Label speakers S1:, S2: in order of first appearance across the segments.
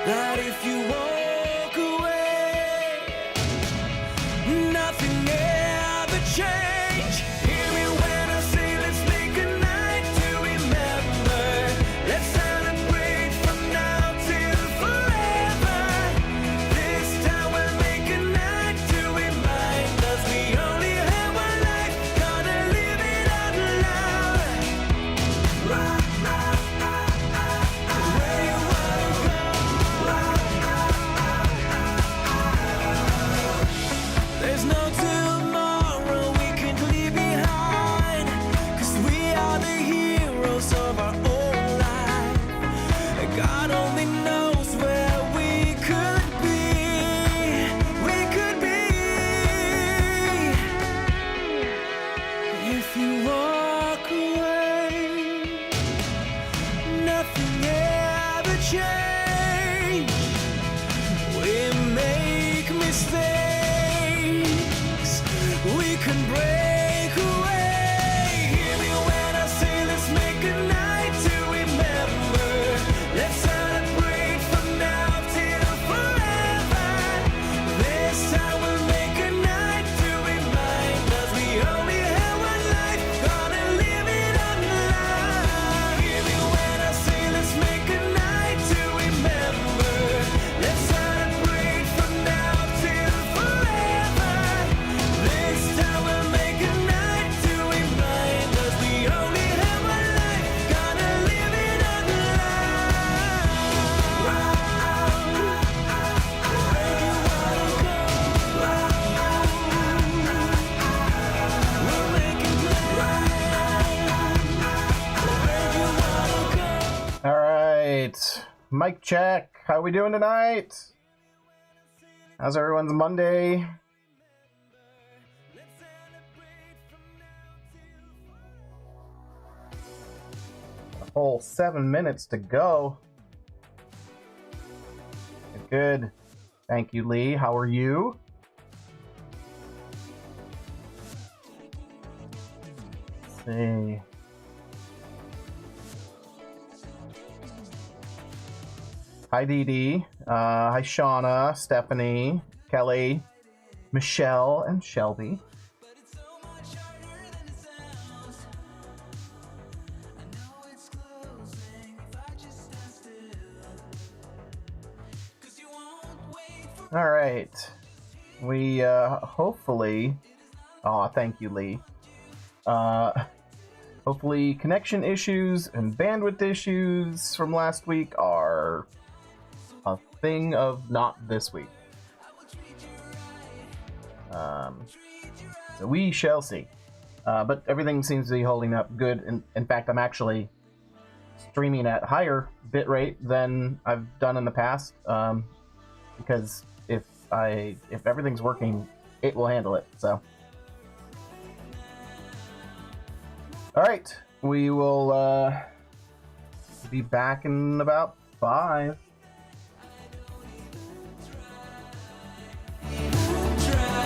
S1: that if you walk away, nothing ever change. Hear me when I say let's make a night to remember. Let's celebrate from now till forever. This time we'll make a night to remind us we only have one life. Gotta live it out loud. Where you wanna go? There's no tomorrow we can leave behind, 'cause we are the heroes of our own life. God only knows where we could be. We could be. If you walk away, nothing ever change. We make mistakes, we can break away. Hear me when I say let's make a night to remember. Let's celebrate from now till forever. This time we'll make a night to remind us we only have one life. Gonna live it out loud. Hear me when I say let's make a night to remember. Let's celebrate from now till forever. This time we'll make a night to remind us we only have one life. Gonna live it out loud. Where you wanna go? We'll make it Where you wanna go?
S2: All right, mic check. How we doing tonight? How's everyone's Monday? A whole 7 minutes to go. Good. Thank you, Lee. How are you? Let's see. Hi, Dee Dee. Hi, Shauna, Stephanie, Kelly, Michelle, and Shelby. All right. We hopefully. Oh, thank you, Lee. Hopefully, connection issues and bandwidth issues from last week are a thing of not this week. So we shall see. But everything seems to be holding up good. In fact, I'm actually streaming at higher bitrate than I've done in the past. Because if everything's working, it will handle it. So, all right, we will be back in about 5.
S1: Try.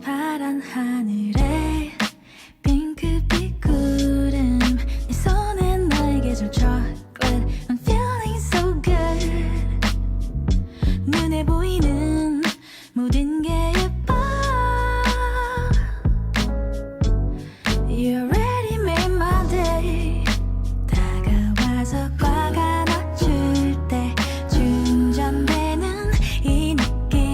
S3: 파란 하늘에 핑크빛 구름 내 손에 날개줄 chocolate I'm feeling so good 눈에 보이는 모든 게 예뻐 You already made my day 다가와서 꽉 안아줄 때 충전되는 이 느낌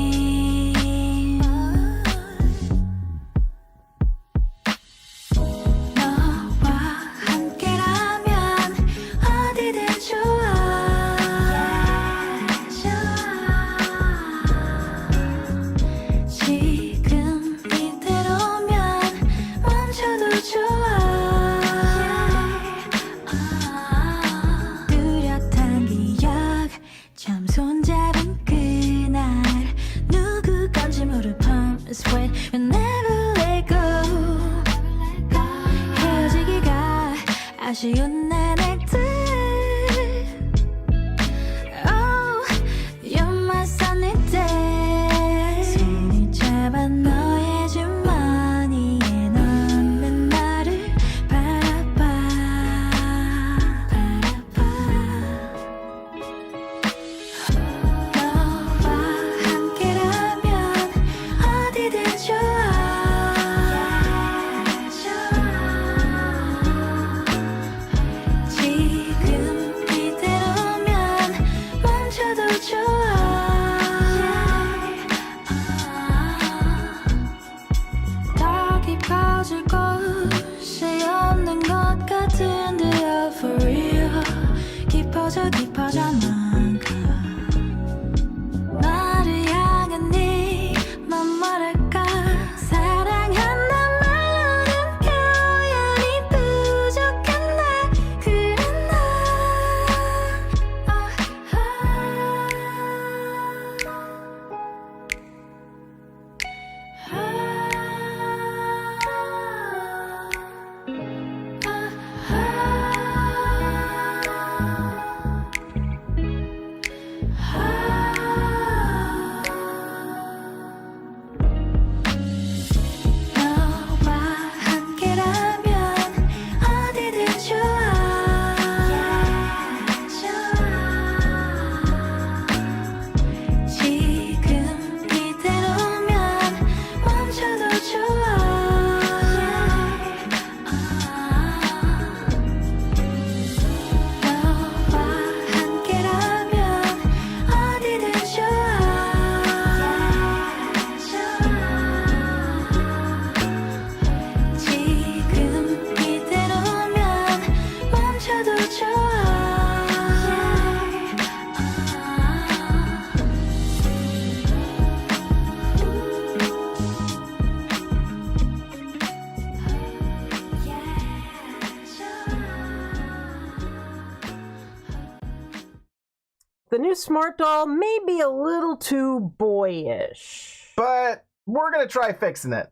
S4: the new smart doll may be a little too boyish.
S2: But we're going to try fixing it.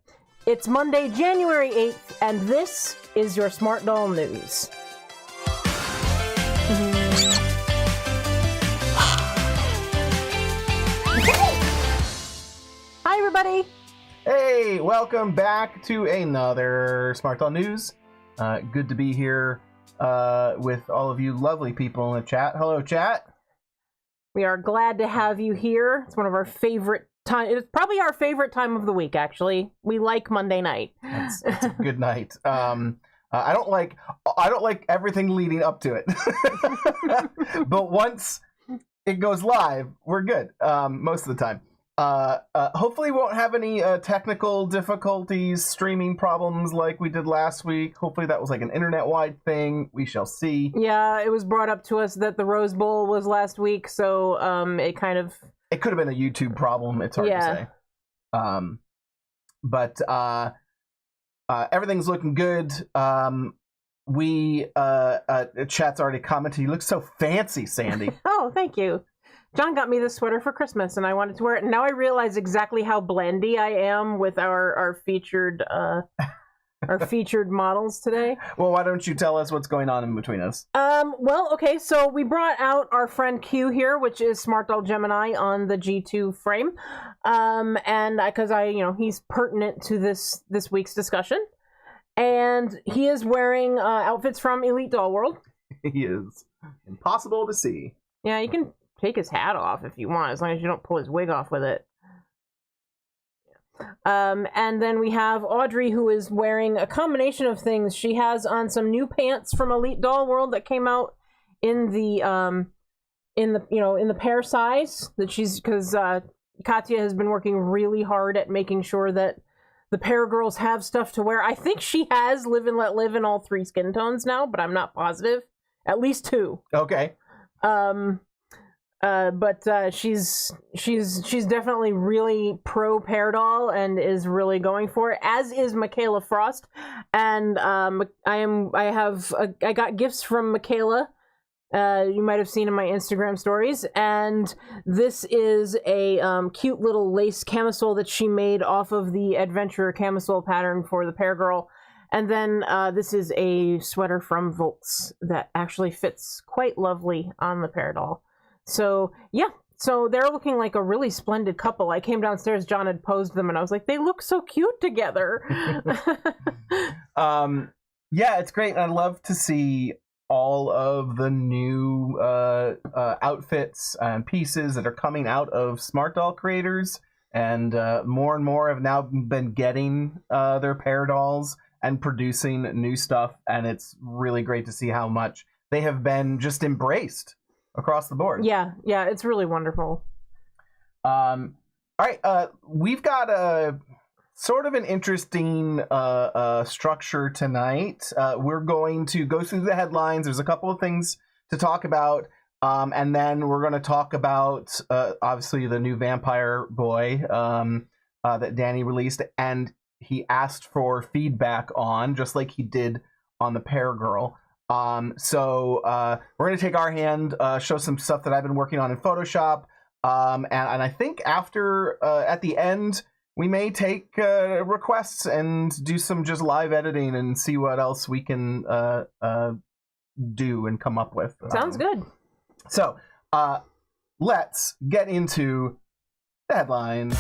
S4: It's Monday, January 8th, and this is your smart doll news. Hi, everybody.
S2: Hey, welcome back to another Smart Doll News. Good to be here with all of you lovely people in the chat. Hello, chat.
S4: We are glad to have you here. It's one of our favorite time. It's probably our favorite time of the week, actually. We like Monday night.
S2: It's a good night. I don't like everything leading up to it, but once it goes live, we're good. Most of the time. Hopefully we won't have any technical difficulties, streaming problems like we did last week. Hopefully that was like an internet-wide thing. We shall see.
S4: Yeah, it was brought up to us that the Rose Bowl was last week, so it kind of...
S2: It could have been a YouTube problem. It's hard to say. But everything's looking good. Chat's already commented. You look so fancy, Sandy.
S4: Oh, thank you. John got me this sweater for Christmas, and I wanted to wear it. And now I realize exactly how blendy I am with our featured models today.
S2: Well, why don't you tell us what's going on in between us?
S4: Well, okay, so we brought out our friend Q here, which is Smart Doll Gemini on the G2 frame, and because he's pertinent to this week's discussion, and he is wearing outfits from Elite Doll World.
S2: He is impossible to see.
S4: Yeah, you can take his hat off if you want, as long as you don't pull his wig off with it. And then we have Audrey, who is wearing a combination of things. She has on some new pants from Elite Doll World that came out in the pair size that because Katya has been working really hard at making sure that the pair girls have stuff to wear. I think she has Live and Let Live in all 3 skin tones now, but I'm not positive. At least 2.
S2: Okay.
S4: But she's definitely really pro pair doll and is really going for it, as is Michaela Frost. And I got gifts from Michaela. You might have seen in my Instagram stories, and this is a cute little lace camisole that she made off of the adventure camisole pattern for the pair girl. And then this is a sweater from Volts that actually fits quite lovely on the pair doll. So, yeah. So they're looking like a really splendid couple. I came downstairs, John had posed them, and I was like, they look so cute together.
S2: Yeah, it's great. I love to see all of the new outfits and pieces that are coming out of Smart Doll creators. And more have now been getting their pair dolls and producing new stuff. And it's really great to see how much they have been just embraced across the board.
S4: Yeah, it's really wonderful.
S2: All right, we've got a sort of an interesting structure tonight. We're going to go through the headlines. There's a couple of things to talk about, and then we're going to talk about obviously the new Vampire Boy that Danny released, and he asked for feedback on, just like he did on the Pair Girl. So we're going to take our hand, show some stuff that I've been working on in Photoshop. And I think after, at the end, we may take requests and do some just live editing and see what else we can do and come up with.
S4: Sounds good.
S2: So let's get into the headlines.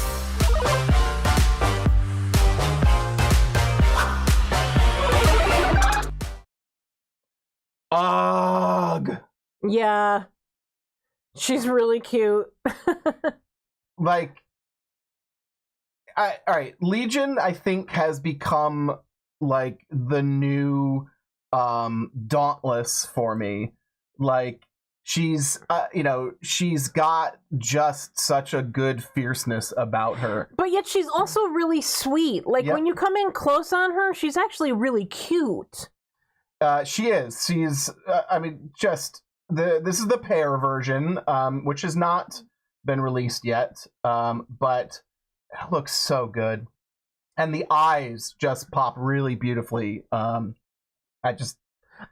S2: Ugh.
S4: Yeah. She's really cute.
S2: Like, all right, Legion, I think, has become like the new Dauntless for me. Like, she's she's got just such a good fierceness about her.
S4: But yet she's also really sweet. Like,
S2: Yep.
S4: when you come in close on her, she's actually really cute.
S2: She is. She's. This is the pair version, which has not been released yet. But it looks so good, and the eyes just pop really beautifully. I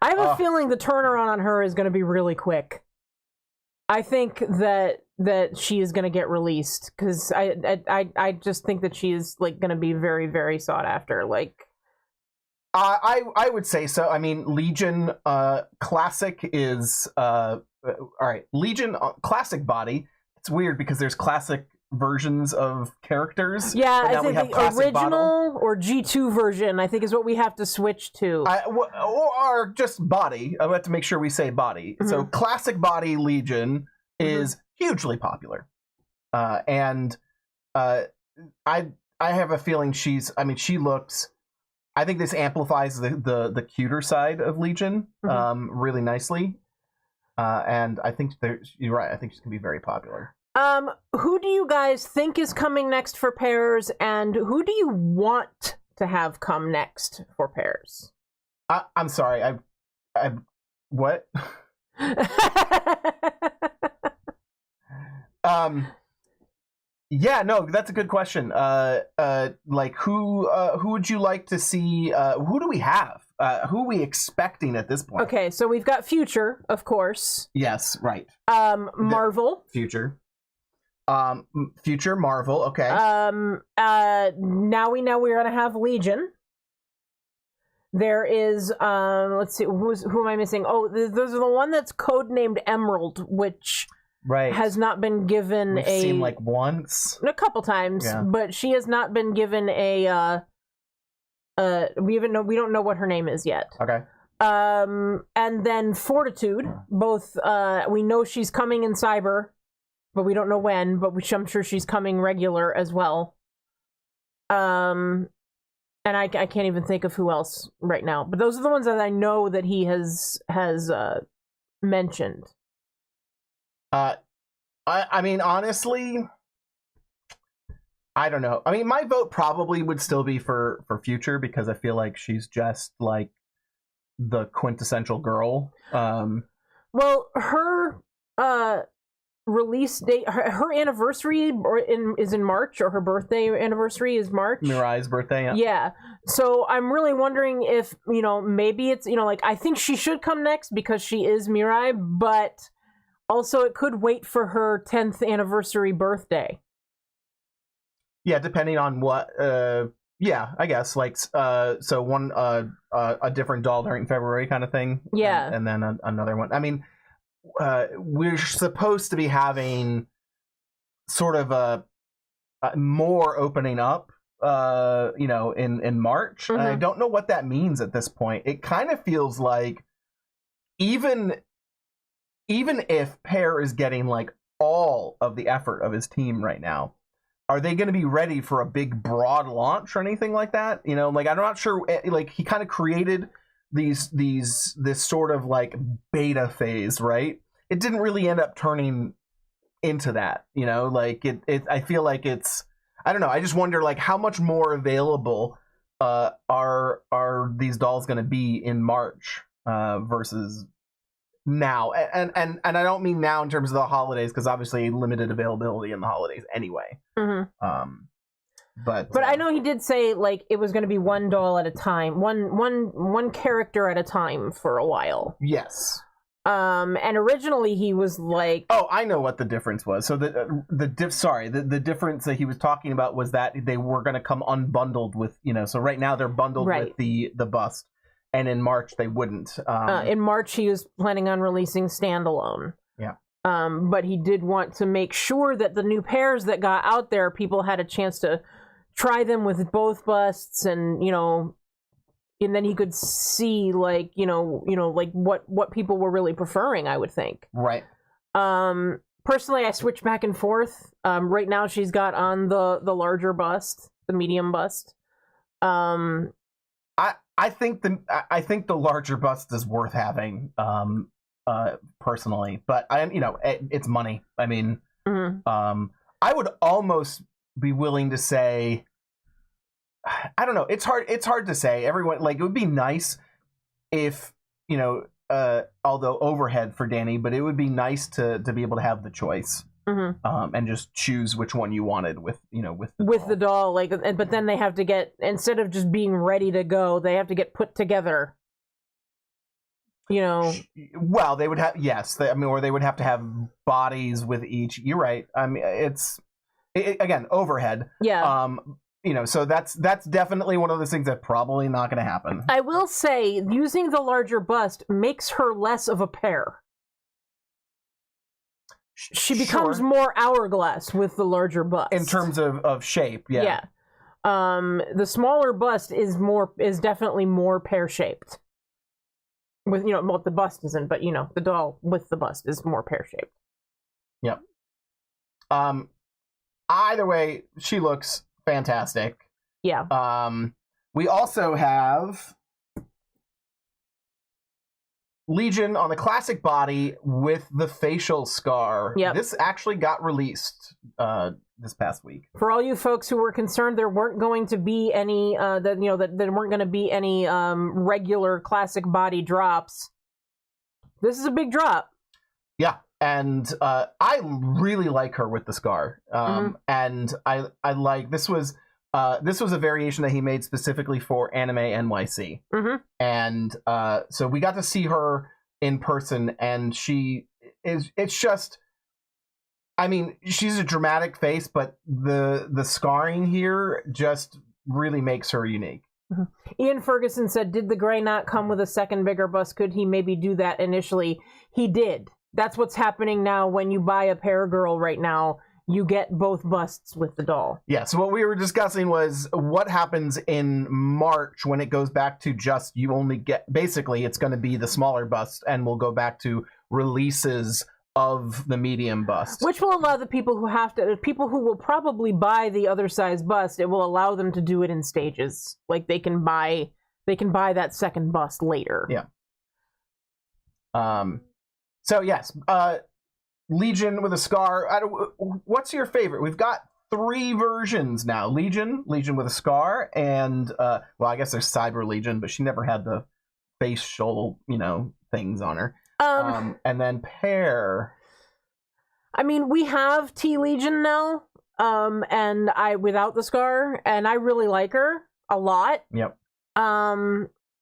S2: have
S4: a feeling the turnaround on her is going to be really quick. I think that she is going to get released because I just think that she is like going to be very, very sought after. Like,
S2: I would say so. I mean, Legion classic is all right. Legion classic body. It's weird because there's classic versions of characters.
S4: Yeah,
S2: but now
S4: I think
S2: we have
S4: the
S2: classic
S4: original
S2: bottle.
S4: or G2 version, I think, is what we have to switch to.
S2: Or just body. I have to make sure we say body. So classic body Legion is hugely popular, and I have a feeling she's. I mean, she looks. I think this amplifies the cuter side of Legion really nicely, and I think you're right. I think she's gonna be very popular.
S4: Who do you guys think is coming next for pairs, and who do you want to have come next for pairs?
S2: I'm sorry. I what? Yeah, no, that's a good question. Like who would you like to see? Who do we have? Who are we expecting at this point?
S4: Okay, so we've got Future, of course.
S2: Yes, right.
S4: Marvel.
S2: Future. Future Marvel. Okay.
S4: Now we know we're gonna have Legion. There is let's see, who am I missing? Oh, there's the one that's codenamed Emerald, which has not been given
S2: We've seen like once,
S4: a couple times, but she has not been given a we don't know what her name is yet.
S2: Okay.
S4: And then Fortitude, both we know she's coming in Cyber, but we don't know when, but I'm sure she's coming regular as well. And I can't even think of who else right now, but those are the ones that I know that he has mentioned.
S2: I mean, honestly, I don't know. I mean, my vote probably would still be for Future because I feel like she's just like the quintessential girl.
S4: Well, her release date, her anniversary is in March, or her birthday anniversary is March.
S2: Mirai's birthday.
S4: Yeah. So I'm really wondering if, maybe it's, like, I think she should come next because she is Mirai, but also it could wait for her 10th anniversary birthday.
S2: Yeah, depending on what, yeah, I guess, like, so one, a different doll during February kind of thing.
S4: Yeah.
S2: And then another one. I mean, we're supposed to be having sort of a more opening up, in March.
S4: Mm-hmm.
S2: I don't know what that means at this point. It kind of feels like even if Pear is getting like all of the effort of his team right now, are they going to be ready for a big broad launch or anything like that? Like, I'm not sure. Like, he kind of created this sort of like beta phase, right? It didn't really end up turning into that, like it I feel like it's, I don't know. I just wonder like how much more available are these dolls going to be in March versus now, and I don't mean now in terms of the holidays, because obviously limited availability in the holidays anyway. But
S4: I know he did say like it was going to be one doll at a time, one character at a time for a while.
S2: Yes.
S4: And originally he was like,
S2: oh, I know what the difference was. So the difference that he was talking about was that they were going to come unbundled with, so right now they're bundled with the bust, and in March they wouldn't.
S4: In March he was planning on releasing standalone.
S2: Yeah.
S4: But he did want to make sure that the new pairs that got out there, people had a chance to try them with both busts, and and then he could see like like what people were really preferring, I would think.
S2: Right.
S4: Personally, I switch back and forth. Right now she's got on the larger bust, the medium bust.
S2: I think the larger bust is worth having, personally, but it's money. I mean, I would almost be willing to say, I don't know. It's hard to say. Everyone, like, it would be nice if, although overhead for Danny, but it would be nice to be able to have the choice, and just choose which one you wanted with the
S4: doll. Like, but then they have to get, instead of just being ready to go, they have to get put together. You know,
S2: Well, they would have or they would have to have bodies with each. You're right. I mean, again overhead.
S4: yeah.
S2: So that's definitely one of those things that's probably not going to happen.
S4: I will say, using the larger bust makes her less of a pear. She becomes
S2: Sure.
S4: more hourglass with the larger bust.
S2: In terms of shape, yeah.
S4: Yeah. The smaller bust is definitely more pear shaped. With what the bust isn't, but the doll with the bust is more pear shaped.
S2: Yep. Either way, she looks fantastic.
S4: Yeah.
S2: We also have Legion on the classic body with the facial scar.
S4: Yep.
S2: This actually got released this past week.
S4: For all you folks who were concerned there weren't going to be any that there weren't going to be any regular classic body drops, this is a big drop.
S2: Yeah, and I really like her with the scar. And I like this was a variation that he made specifically for Anime NYC. And so we got to see her in person, and it's just, I mean, she's a dramatic face, but the scarring here just really makes her unique.
S4: Ian Ferguson said, did the gray not come with a second bigger bust? Could he maybe do that initially? He did. That's what's happening now when you buy a pear girl right now. You get both busts with the doll.
S2: Yeah, so what we were discussing was what happens in March when it goes back to just, you only get, basically it's going to be the smaller bust, and we'll go back to releases of the medium bust.
S4: Which will allow the people who will probably buy the other size bust, it will allow them to do it in stages. Like they can buy that second bust later.
S2: Yeah. So yes, Legion with a scar. What's your favorite? We've got 3 versions now. Legion with a scar, and well, I guess there's Cyber Legion, but she never had the facial, things on her. And then Pear.
S4: I mean, we have T Legion now, and without the scar, and I really like her a lot.
S2: Yep.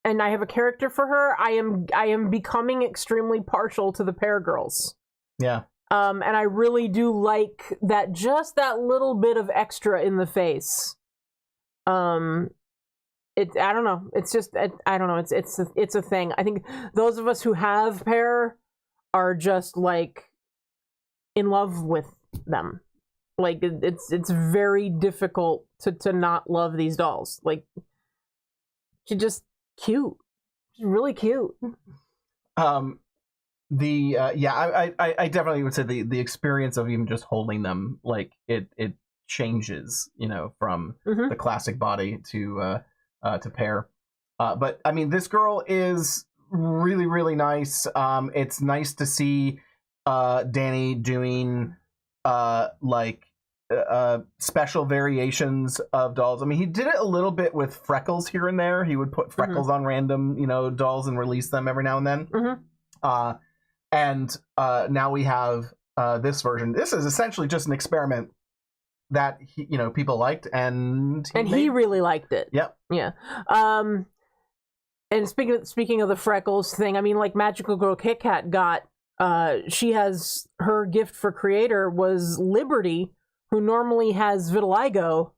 S4: And I have a character for her. I am becoming extremely partial to the Pear girls.
S2: Yeah.
S4: And I really do like that little bit of extra in the face. I don't know. It's just, I don't know. It's a thing. I think those of us who have Pear are just like in love with them. Like it's very difficult to not love these dolls. Like she's just cute. She's really cute.
S2: I definitely would say the experience of even just holding them, like it changes, from the classic body to Pear. But I mean, this girl is really, really nice. It's nice to see Danny doing special variations of dolls. I mean, he did it a little bit with Freckles here and there. He would put Freckles on random, dolls and release them every now and then. And now we have this version. This is essentially just an experiment that people liked, and he really liked it.
S4: Yep. Yeah. And speaking of the Freckles thing, I mean, like Magical Girl Kit Kat got, she has, her gift for creator was Liberty, who normally has vitiligo,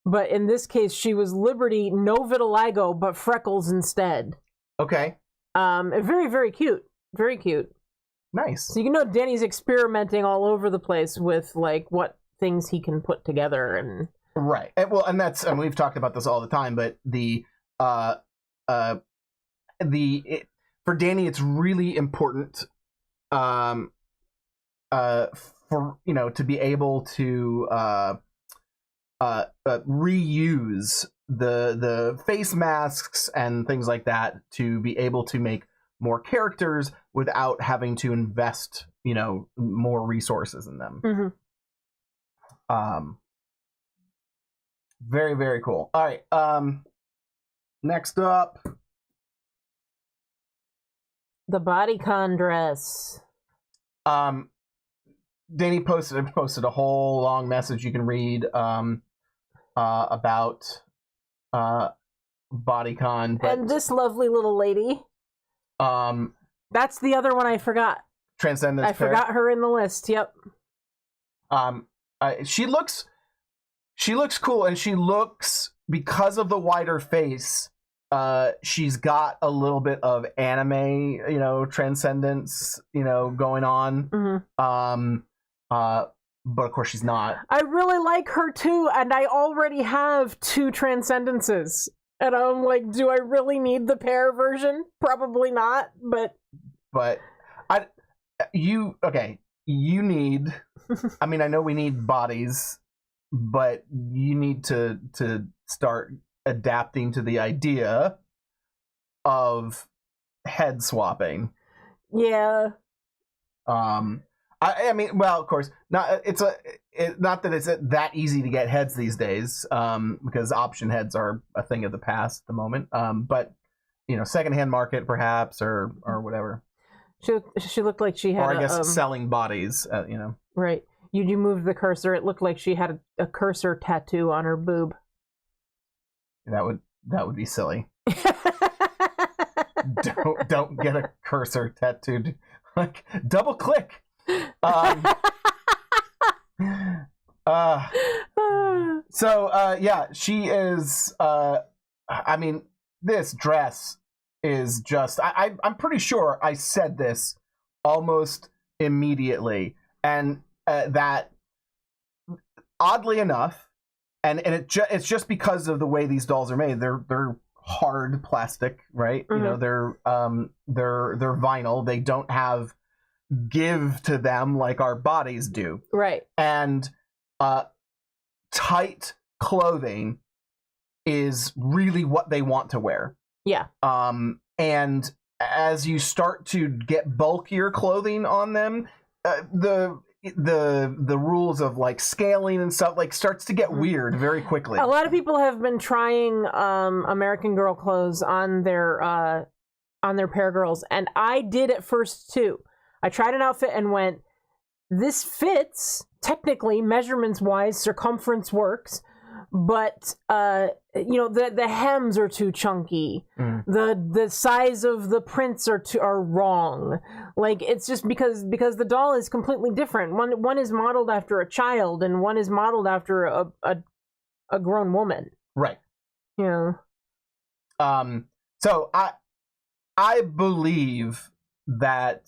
S4: but in this case she was Liberty, no vitiligo, but freckles instead.
S2: Okay.
S4: Very, very cute. Very cute.
S2: Nice.
S4: So Danny's experimenting all over the place with like what things he can put together and
S2: right. And that's, and we've talked about this all the time, but for Danny, it's really important for to be able to reuse the face masks and things like that, to be able to make more characters without having to invest more resources in them. Very, very cool. All right, next up,
S4: the bodycon dress.
S2: Danny posted a whole long message you can read about bodycon.
S4: And this lovely little lady That's the other one I forgot.
S2: Transcendence.
S4: I forgot her in the list. Yep.
S2: She looks cool, and she looks, because of the wider face, she's got a little bit of anime, transcendence, going on. But of course she's not.
S4: I really like her too, and I already have 2 Transcendences. And I'm like, do I really need the pair version? Probably not, but
S2: you need, I mean, I know we need bodies, but you need to start adapting to the idea of head swapping.
S4: Yeah.
S2: I mean, well, of course, not that it's that easy to get heads these days, because option heads are a thing of the past at the moment. But secondhand market perhaps, or whatever.
S4: She looked like she had,
S2: or I guess selling bodies.
S4: Right. You moved the cursor. It looked like she had a cursor tattoo on her boob.
S2: That would be silly. don't get a cursor tattooed. Like, double click. She is, I mean, this dress is just, I'm pretty sure I said this almost immediately, and that, oddly enough, and it's just because of the way these dolls are made. They're hard plastic, right?
S4: Mm-hmm.
S2: They're vinyl. They don't have give to them like our bodies do,
S4: right?
S2: And tight clothing is really what they want to wear.
S4: Yeah.
S2: And as you start to get bulkier clothing on them, the rules of like scaling and stuff like starts to get weird very quickly.
S4: A lot of people have been trying American Girl clothes on their pair girls, and I did at first too. I tried an outfit and went, this fits, technically, measurements-wise, circumference works, but, the hems are too chunky. Mm. The size of the prints are wrong. Like, it's just because the doll is completely different. One is modeled after a child, and one is modeled after a grown woman.
S2: Right.
S4: Yeah.
S2: So, I believe that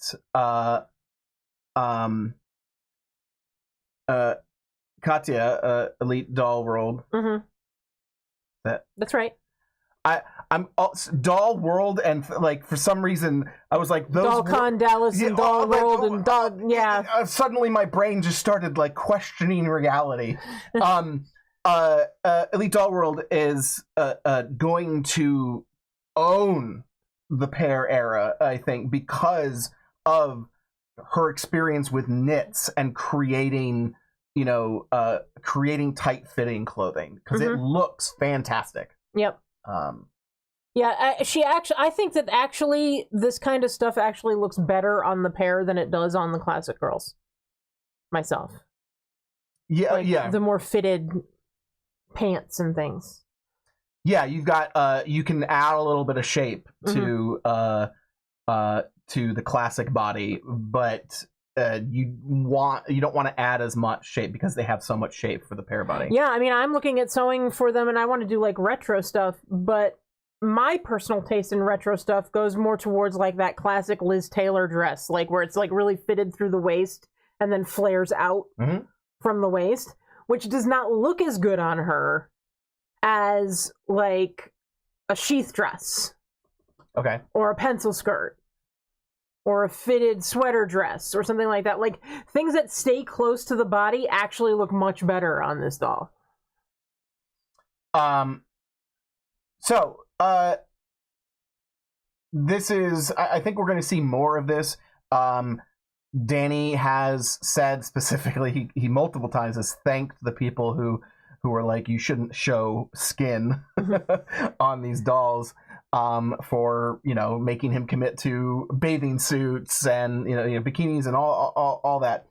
S2: Katya, Elite Doll World.
S4: Mm-hmm. That's right.
S2: I'm Doll World, and like for some reason I was like those
S4: DollCon Dallas and Doll World and Doll. Yeah.
S2: Suddenly my brain just started like questioning reality. Elite Doll World is going to own the pair era, I think, because of her experience with knits and creating tight-fitting clothing, because it looks fantastic.
S4: Yep. I think that actually this kind of stuff actually looks better on the pair than it does on the classic girls. Myself.
S2: Yeah,
S4: like, the more fitted pants and things.
S2: Yeah, you've got you can add a little bit of shape to the classic body, but you don't want to add as much shape because they have so much shape for the pair body.
S4: Yeah, I mean, I'm looking at sewing for them, and I want to do like retro stuff, but my personal taste in retro stuff goes more towards like that classic Liz Taylor dress, like where it's like really fitted through the waist and then flares out from the waist, which does not look as good on her as like a sheath dress.
S2: Okay.
S4: Or a pencil skirt. Or a fitted sweater dress or something like that. Like, things that stay close to the body actually look much better on this doll.
S2: This is, I think we're going to see more of this. Danny has said specifically, he multiple times has thanked the people who were like, you shouldn't show skin on these dolls, for, making him commit to bathing suits and, bikinis and all that.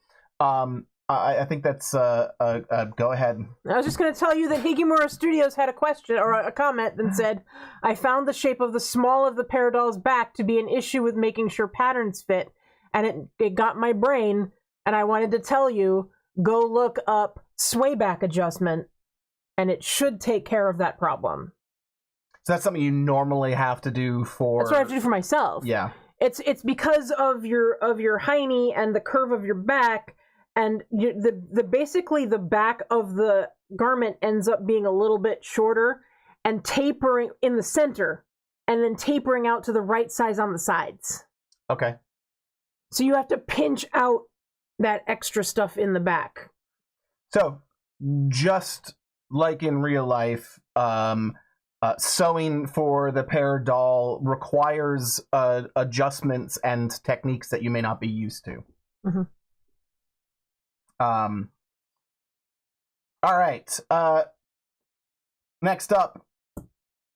S2: I think that's go ahead.
S4: I was just going to tell you that Higimura Studios had a question or a comment and said, I found the shape of the small of the pair doll's back to be an issue with making sure patterns fit, and it got my brain, and I wanted to tell you, go look up sway back adjustment, and it should take care of that problem.
S2: So that's something you normally have to do for...
S4: That's what I have to do for myself.
S2: Yeah.
S4: It's because of your hiney and the curve of your back, and basically the back of the garment ends up being a little bit shorter and tapering in the center, and then tapering out to the right size on the sides.
S2: Okay.
S4: So you have to pinch out that extra stuff in the back.
S2: So, just like in real life, sewing for the pair doll requires adjustments and techniques that you may not be used to.
S4: Mm-hmm.
S2: All right. Next up,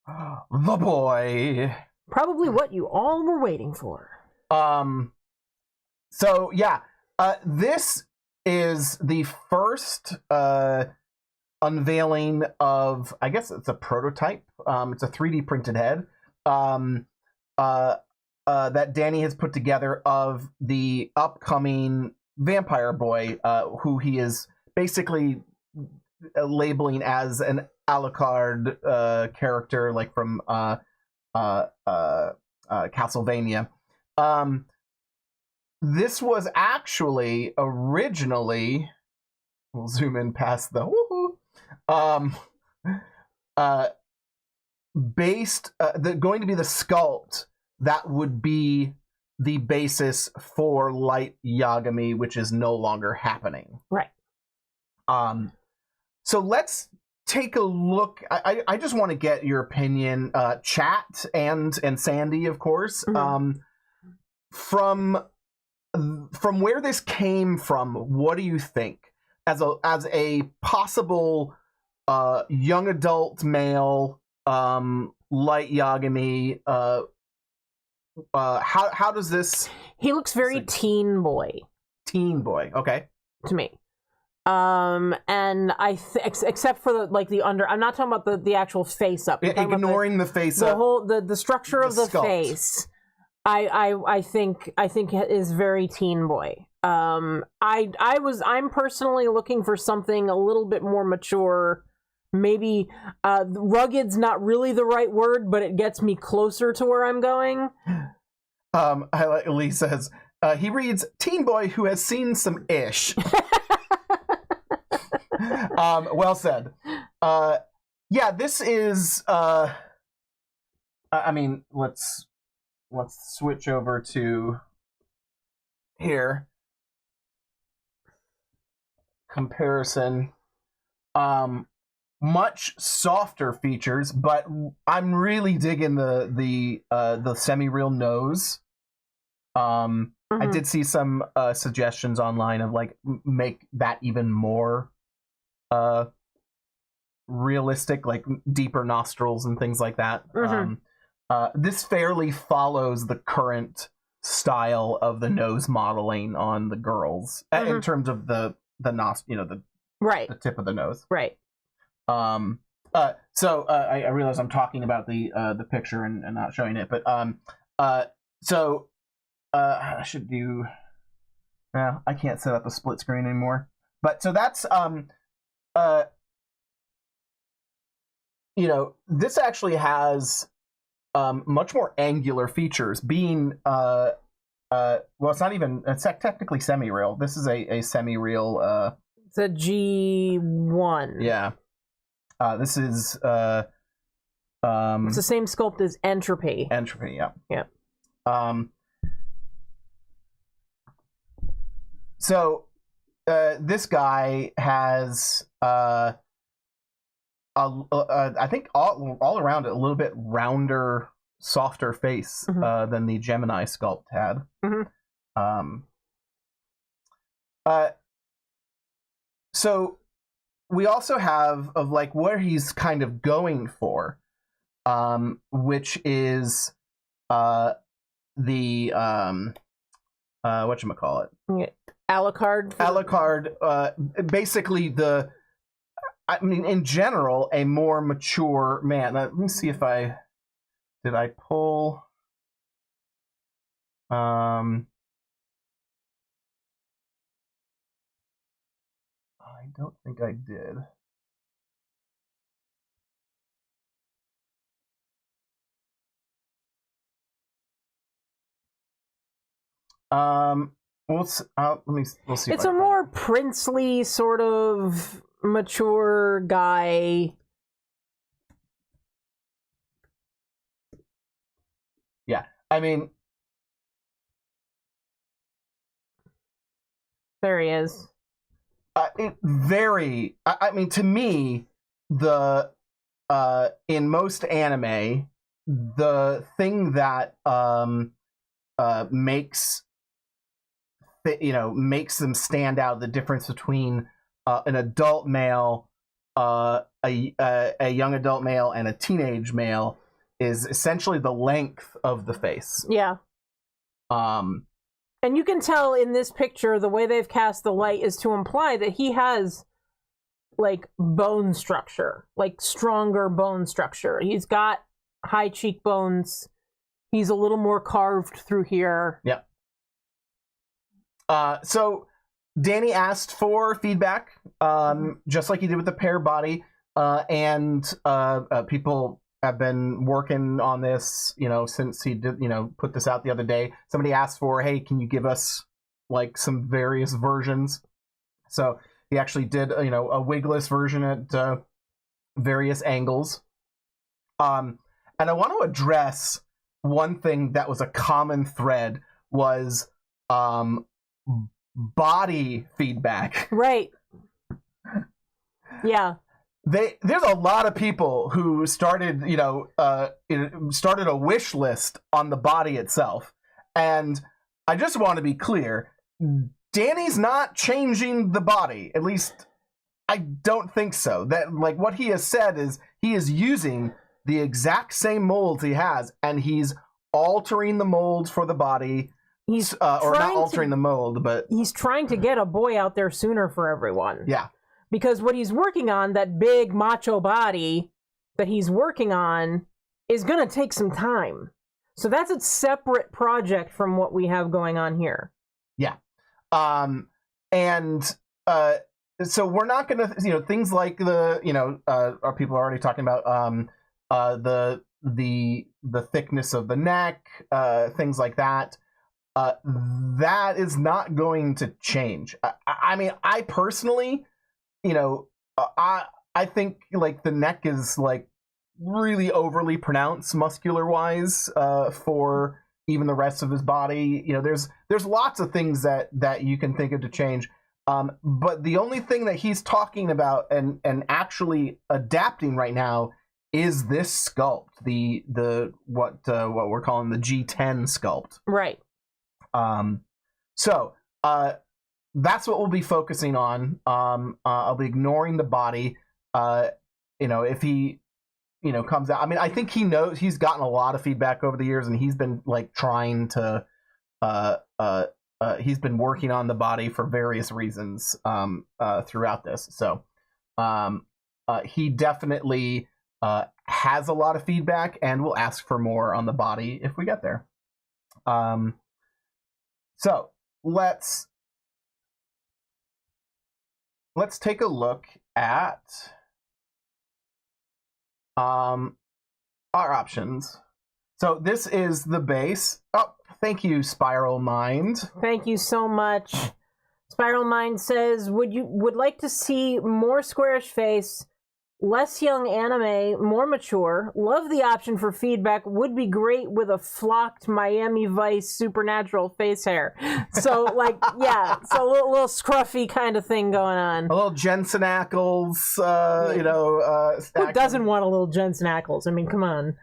S2: the boy.
S4: Probably what you all were waiting for.
S2: So yeah, this is the first unveiling of, I guess it's a prototype. It's a 3D printed head that Danny has put together of the upcoming vampire boy, who he is basically labeling as an Alard character, like from Castlevania. This was actually originally, we'll zoom in past the woohoo, based, going to be the sculpt that would be the basis for Light Yagami, which is no longer happening.
S4: Right.
S2: So let's take a look. I just want to get your opinion, chat and Sandy, of course,
S4: Mm-hmm.
S2: From where this came from. What do you think as a possible young adult male Light Yagami? How does this?
S4: He looks very teen boy.
S2: Teen boy, okay.
S4: To me. And I except for the under, I'm not talking about the actual face up.
S2: Ignoring the face
S4: the
S2: up.
S4: whole the structure of the
S2: sculpt.
S4: face. I think is very teen boy. I'm personally looking for something a little bit more mature. Maybe rugged's not really the right word, but it gets me closer to where I'm going.
S2: I like Lee says he reads teen boy who has seen some ish. Well said. Yeah, this is I mean, let's switch over to here. Comparison. Much softer features, but I'm really digging the semi-real nose. I did see some suggestions online of like make that even more realistic, like deeper nostrils and things like that. This fairly follows the current style of the nose modeling on the girls in terms of the
S4: right,
S2: the tip of the nose.
S4: Right.
S2: So I realize I'm talking about the picture and not showing it, but I should do. I can't set up a split screen anymore. But so that's this actually has much more angular features. Being well, it's not even. It's technically semi-real. This is a semi-real.
S4: It's a G1.
S2: Yeah. This is
S4: it's the same sculpt as Entropy.
S2: Entropy, yeah.
S4: Yeah.
S2: So this guy has I think all around it a little bit rounder, softer face than the Gemini sculpt had. So we also have of like where he's kind of going for, which is the whatchamacallit?
S4: Alard.
S2: Alard, basically I mean, in general, a more mature man. Let me see if I pull. I don't think I did. We'll see
S4: It's a more princely sort of mature guy.
S2: Yeah, I mean,
S4: there he is.
S2: I mean, to me, in most anime, the thing that makes them stand out, the difference between an adult male, a young adult male, and a teenage male is essentially the length of the face.
S4: Yeah. And you can tell in this picture, the way they've cast the light is to imply that he has, like, bone structure, like stronger bone structure. He's got high cheekbones. He's a little more carved through here.
S2: Yep. So Danny asked for feedback, just like he did with the pear body, and people have been working on this, since he did, put this out the other day. Somebody asked for, hey, can you give us like some various versions? So he actually did, a wigless version at various angles. And I want to address one thing that was a common thread was body feedback.
S4: Right. Yeah.
S2: There's a lot of people who started a wish list on the body itself. And I just want to be clear, Danny's not changing the body. At least I don't think so. That, like, what he has said is he is using the exact same molds he has, and he's altering the molds for the body.
S4: He's
S2: or not altering the mold, but
S4: he's trying to get a boy out there sooner for everyone.
S2: Yeah.
S4: Because what he's working on, that big macho body that he's working on, is going to take some time. So that's a separate project from what we have going on here.
S2: Yeah. So we're not going to, things like our people are already talking about the thickness of the neck, things like that. That is not going to change. I mean, I personally, I think like the neck is like really overly pronounced muscular wise for even the rest of his body. There's lots of things that you can think of to change. But the only thing that he's talking about and actually adapting right now is this sculpt, the what we're calling the G10 sculpt.
S4: Right.
S2: So that's what we'll be focusing on. I'll be ignoring the body. If he, comes out. I mean, I think he knows he's gotten a lot of feedback over the years, and he's been like trying to, he's been working on the body for various reasons throughout this. So he definitely has a lot of feedback, and will ask for more on the body if we get there. So let's take a look at our options. So this is the base. Oh, thank you, Spiral Mind.
S4: Thank you so much. Spiral Mind says, would like to see more squarish face, less young anime, more mature. Love the option for feedback. Would be great with a flocked Miami Vice supernatural face hair. So, like, yeah, so a little scruffy kind of thing going on.
S2: A little Jensen Ackles,
S4: who doesn't want a little Jensen Ackles? I mean, come on.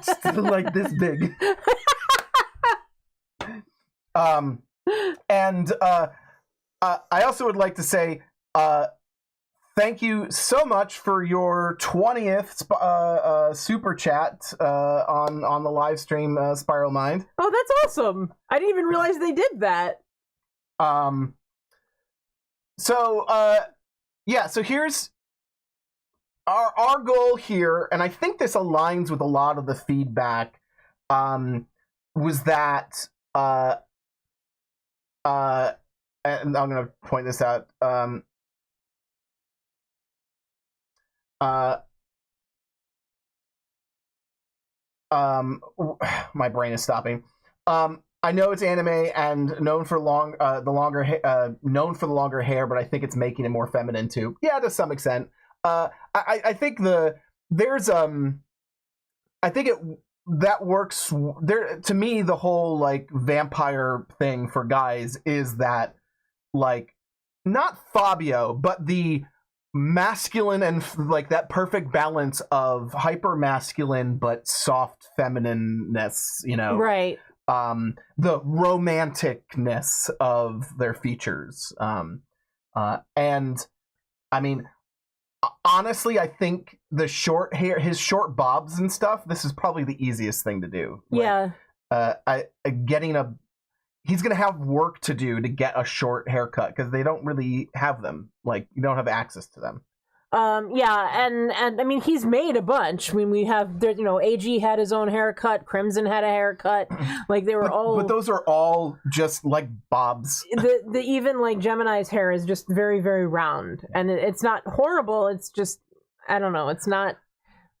S2: Just like this big. I also would like to say, thank you so much for your 20th super chat on the live stream, Spiral Mind.
S4: Oh, that's awesome. I didn't even realize they did that.
S2: So here's our goal here, and I think this aligns with a lot of the feedback, was that and I'm gonna point this out. My brain is stopping. I know it's anime and known for the longer hair, but I think it's making it more feminine too. Yeah, to some extent. I think that works there. To me, the whole like vampire thing for guys is that, like, not Fabio, but the masculine and like that perfect balance of hyper masculine but soft feminineness, you know,
S4: Right.
S2: The romanticness of their features, and I mean, honestly, I think the short hair, his short bobs and stuff, this is probably the easiest thing to do.
S4: Yeah.
S2: He's gonna have work to do to get a short haircut because they don't really have them. Like, you don't have access to them.
S4: Yeah, and I mean, he's made a bunch. I mean, we have, you know, AG had his own haircut, Crimson had a haircut, like they were all.
S2: But those are all just like bobs.
S4: The even like Gemini's hair is just very, very round, and it's not horrible. It's just, I don't know, it's not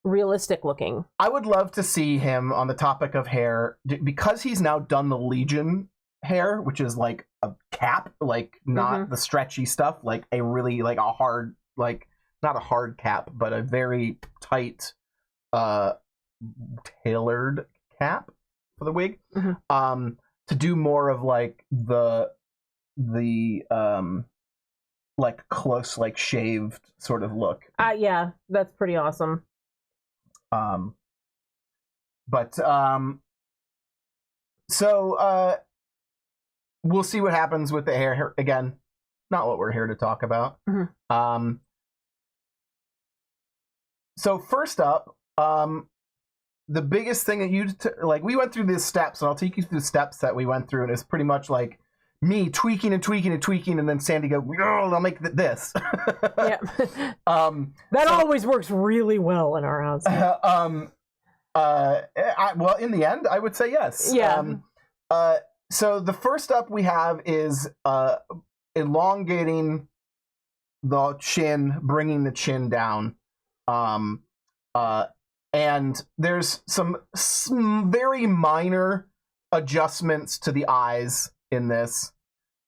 S4: realistic looking.
S2: I would love to see him on the topic of hair, because he's now done the Legion hair, which is like a cap, like not the stretchy stuff, like a really like a hard, like not a hard cap, but a very tight tailored cap for the wig. To do more of like the like close, like shaved sort of look.
S4: Yeah, that's pretty awesome.
S2: So we'll see what happens with the hair. Again, not what we're here to talk about. So first up, the biggest thing that we went through these steps, and I'll take you through the steps that we went through, and it's pretty much like me tweaking and tweaking and tweaking, and then Sandy go, "Oh, I'll make this."
S4: Yeah. That always works really well in our house.
S2: Well, in the end, I would say yes.
S4: Yeah.
S2: So the first up we have is elongating the chin, bringing the chin down. And there's some very minor adjustments to the eyes in this.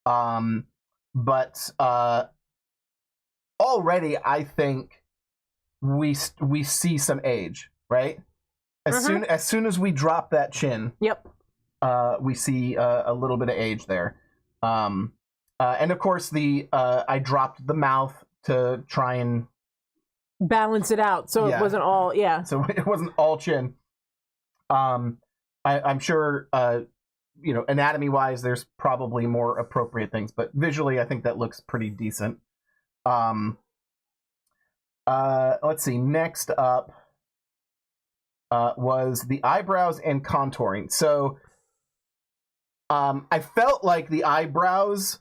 S2: But already I think we see some age, right? As soon as we drop that chin.
S4: Yep.
S2: We see a little bit of age there. And of course I dropped the mouth to try and
S4: balance it out, so it wasn't all
S2: so it wasn't all chin. I'm sure anatomy wise there's probably more appropriate things, but visually I think that looks pretty decent. Let's see, next up was the eyebrows and contouring. So I felt like the eyebrows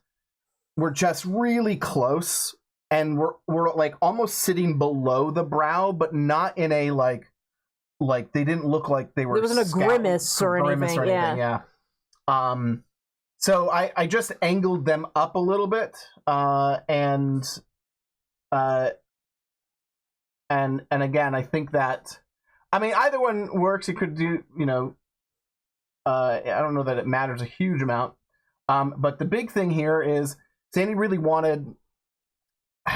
S2: were just really close, and we're like almost sitting below the brow, but not in a like they didn't look like they were.
S4: There wasn't a grimace or anything. Yeah.
S2: So I just angled them up a little bit, and again, I think that, I mean, either one works. It could do, I don't know that it matters a huge amount. But the big thing here is Sandy really wanted,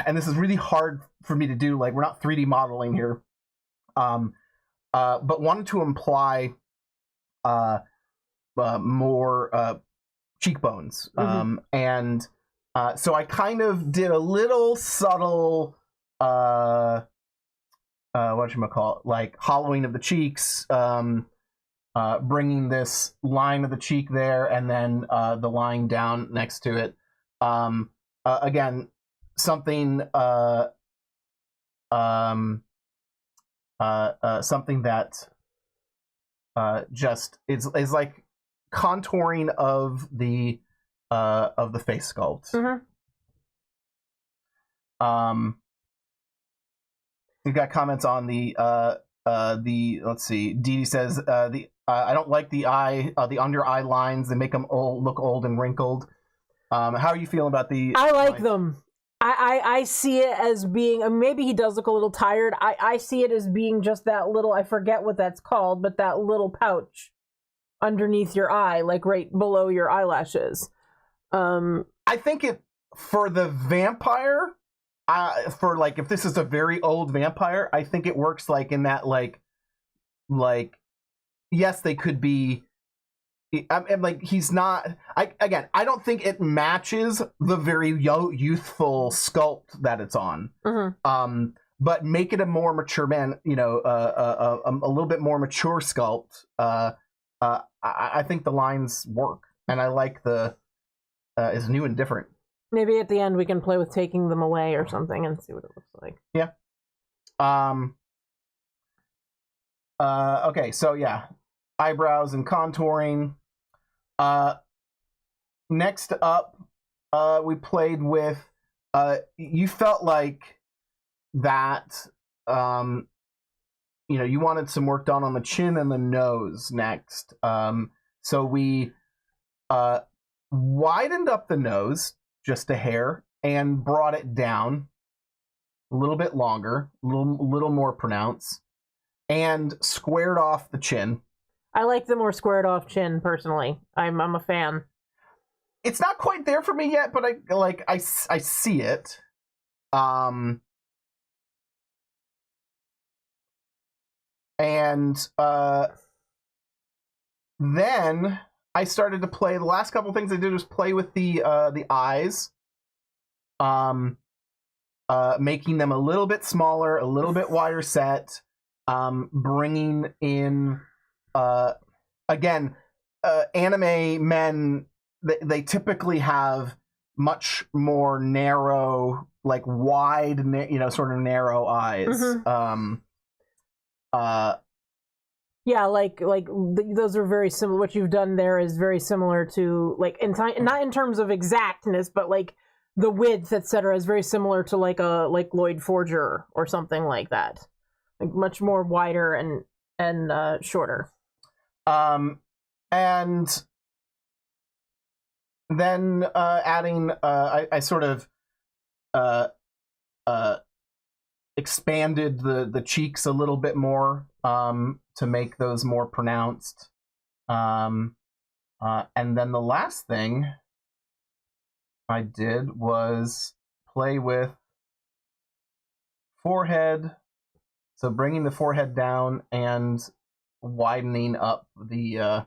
S2: and this is really hard for me to do, like, we're not 3D modeling here, but wanted to imply more cheekbones. And so I kind of did a little subtle whatchamacallit, like hollowing of the cheeks, bringing this line of the cheek there, and then the line down next to it. Again, something something that just is like contouring of the face sculpt. We've got comments on the let's see. Dee Dee says I don't like the under eye lines. They make them look old and wrinkled. How are you feeling about the?
S4: I like them. I see it as being, maybe he does look a little tired. I see it as being just that little, I forget what that's called, but that little pouch underneath your eye, like right below your eyelashes.
S2: I think it, for the vampire, for like, if this is a very old vampire, I think it works like in that like, yes, they could be, I'm like, he's not, I don't think it matches the very youthful sculpt that it's on. But make it a more mature man, you know, a little bit more mature sculpt. I think the lines work, and I like it's new and different.
S4: Maybe at the end we can play with taking them away or something and see what it looks like.
S2: Yeah. Okay, so yeah. Eyebrows and contouring. Next up, we played with, you felt like that, you know, you wanted some work done on the chin and the nose next. So we widened up the nose just a hair and brought it down a little bit longer, a little more pronounced, and squared off the chin.
S4: I like the more squared off chin personally. I'm a fan.
S2: It's not quite there for me yet, but I see it. And then I started to play. The last couple things I did was play with the eyes, making them a little bit smaller, a little bit wider set, bringing in. Again, anime men, they typically have much more narrow, like wide, you know, sort of narrow eyes.
S4: Yeah, like those are very similar. What you've done there is very similar to, like, not in terms of exactness, but like the width, etc., is very similar to like Lloyd Forger or something like that. Like much more wider and shorter.
S2: And then adding, I sort of expanded the cheeks a little bit more to make those more pronounced. And then the last thing I did was play with forehead. So bringing the forehead down and widening up the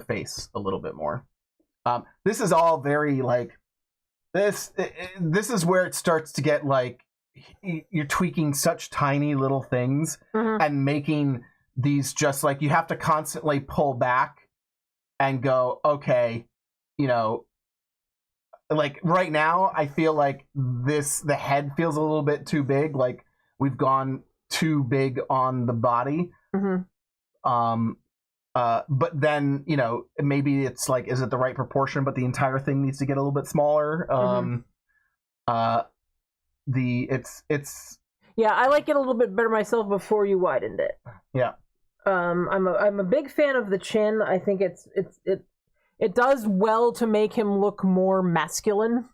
S2: face a little bit more. This is all very like this is where it starts to get like you're tweaking such tiny little things and making these just like you have to constantly pull back and go, okay, you know, like right now I feel like the head feels a little bit too big, like we've gone too big on the body. But then, you know, maybe it's like, is it the right proportion, but the entire thing needs to get a little bit smaller. It's
S4: yeah, I like it a little bit better myself before you widened it.
S2: Yeah.
S4: I'm a big fan of the chin. I think it does well to make him look more masculine.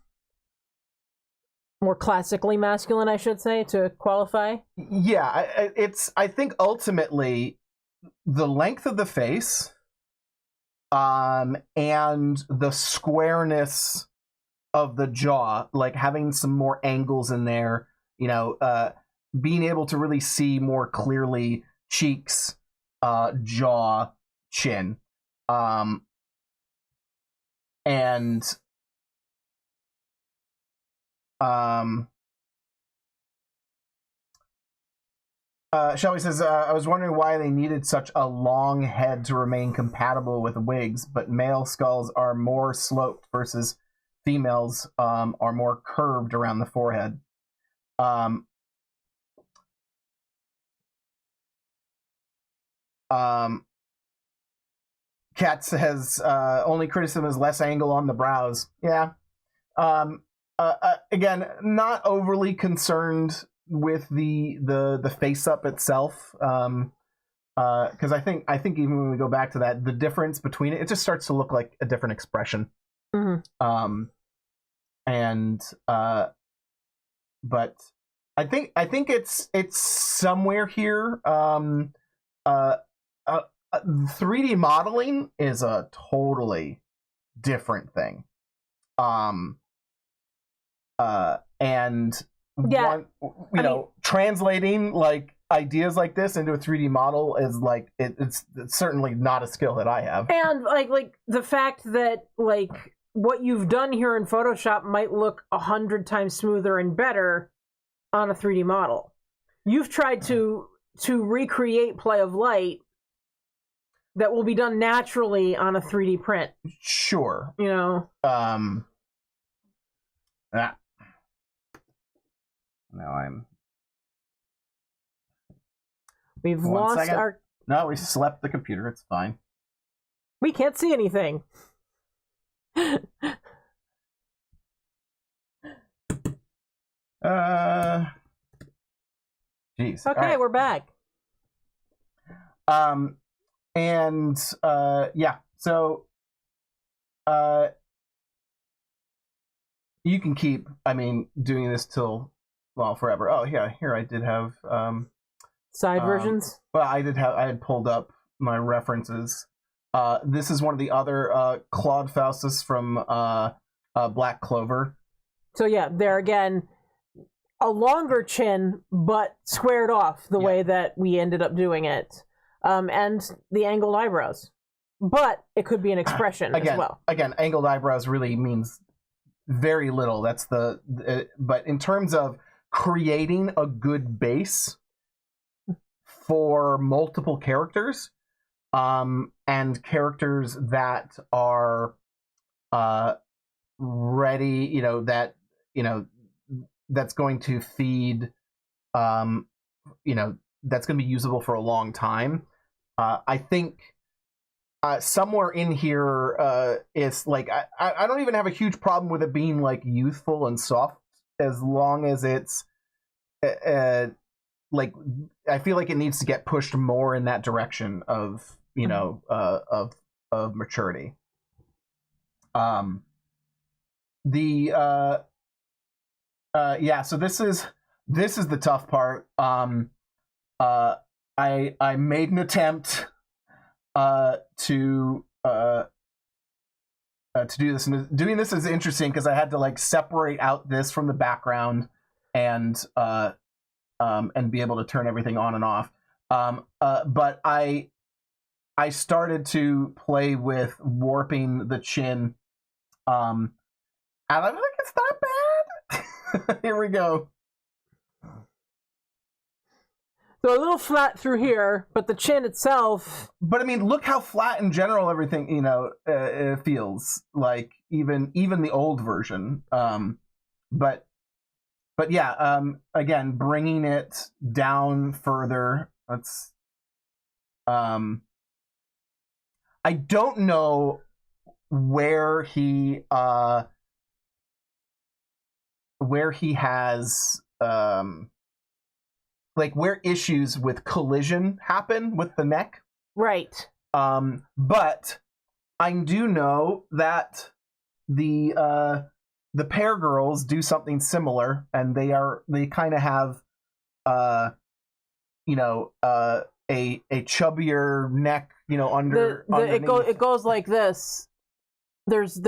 S4: More classically masculine, I should say, to qualify.
S2: Yeah, I think ultimately the length of the face and the squareness of the jaw, like having some more angles in there, you know, being able to really see more clearly cheeks, jaw, chin, and Shelby says, I was wondering why they needed such a long head to remain compatible with wigs, but male skulls are more sloped versus females are more curved around the forehead. Kat says only criticism is less angle on the brows. Yeah. Again, not overly concerned with the face up itself. Because I think even when we go back to that, the difference between it just starts to look like a different expression. Mm-hmm. But I think it's somewhere here. 3D modeling is a totally different thing. And
S4: Yeah.
S2: translating like ideas like this into a 3D model is like it's certainly not a skill that I have.
S4: And like the fact that like what you've done here in Photoshop might look 100 times smoother and better on a 3D model. You've tried to recreate play of light that will be done naturally on a 3D print.
S2: Sure.
S4: You know.
S2: Now
S4: We've
S2: One
S4: lost
S2: second.
S4: our.
S2: No, we slept the computer. It's fine.
S4: We can't see anything.
S2: Jeez.
S4: Okay,
S2: Right.
S4: we're back.
S2: And yeah, so you can keep, doing this till, well, forever. Oh yeah, here I did have
S4: Side versions.
S2: well, I had pulled up my references. This is one of the other Claude Faustus from Black Clover.
S4: So yeah, there again, a longer chin, but squared off the way that we ended up doing it. And the angled eyebrows. But it could be an expression as well.
S2: Again, angled eyebrows really means very little. That's but in terms of creating a good base for multiple characters, and characters that are ready, that's going to feed, that's going to be usable for a long time. I think somewhere in here is like I don't even have a huge problem with it being like youthful and soft, as long as it's like I feel like it needs to get pushed more in that direction of of maturity. So this is the tough part. I made an attempt to do this, and doing this is interesting because I had to like separate out this from the background and be able to turn everything on and off. But I started to play with warping the chin, and I think it's not bad. Here we go.
S4: So a little flat through here, but the chin itself.
S2: But look how flat in general everything it feels like, even the old version. But yeah, again, bringing it down further. Let's. I don't know where he has like where issues with collision happen with the neck. Right. But I do know that the Pear Girls do something similar, and they kind of have a chubbier neck, under
S4: it goes like this. There's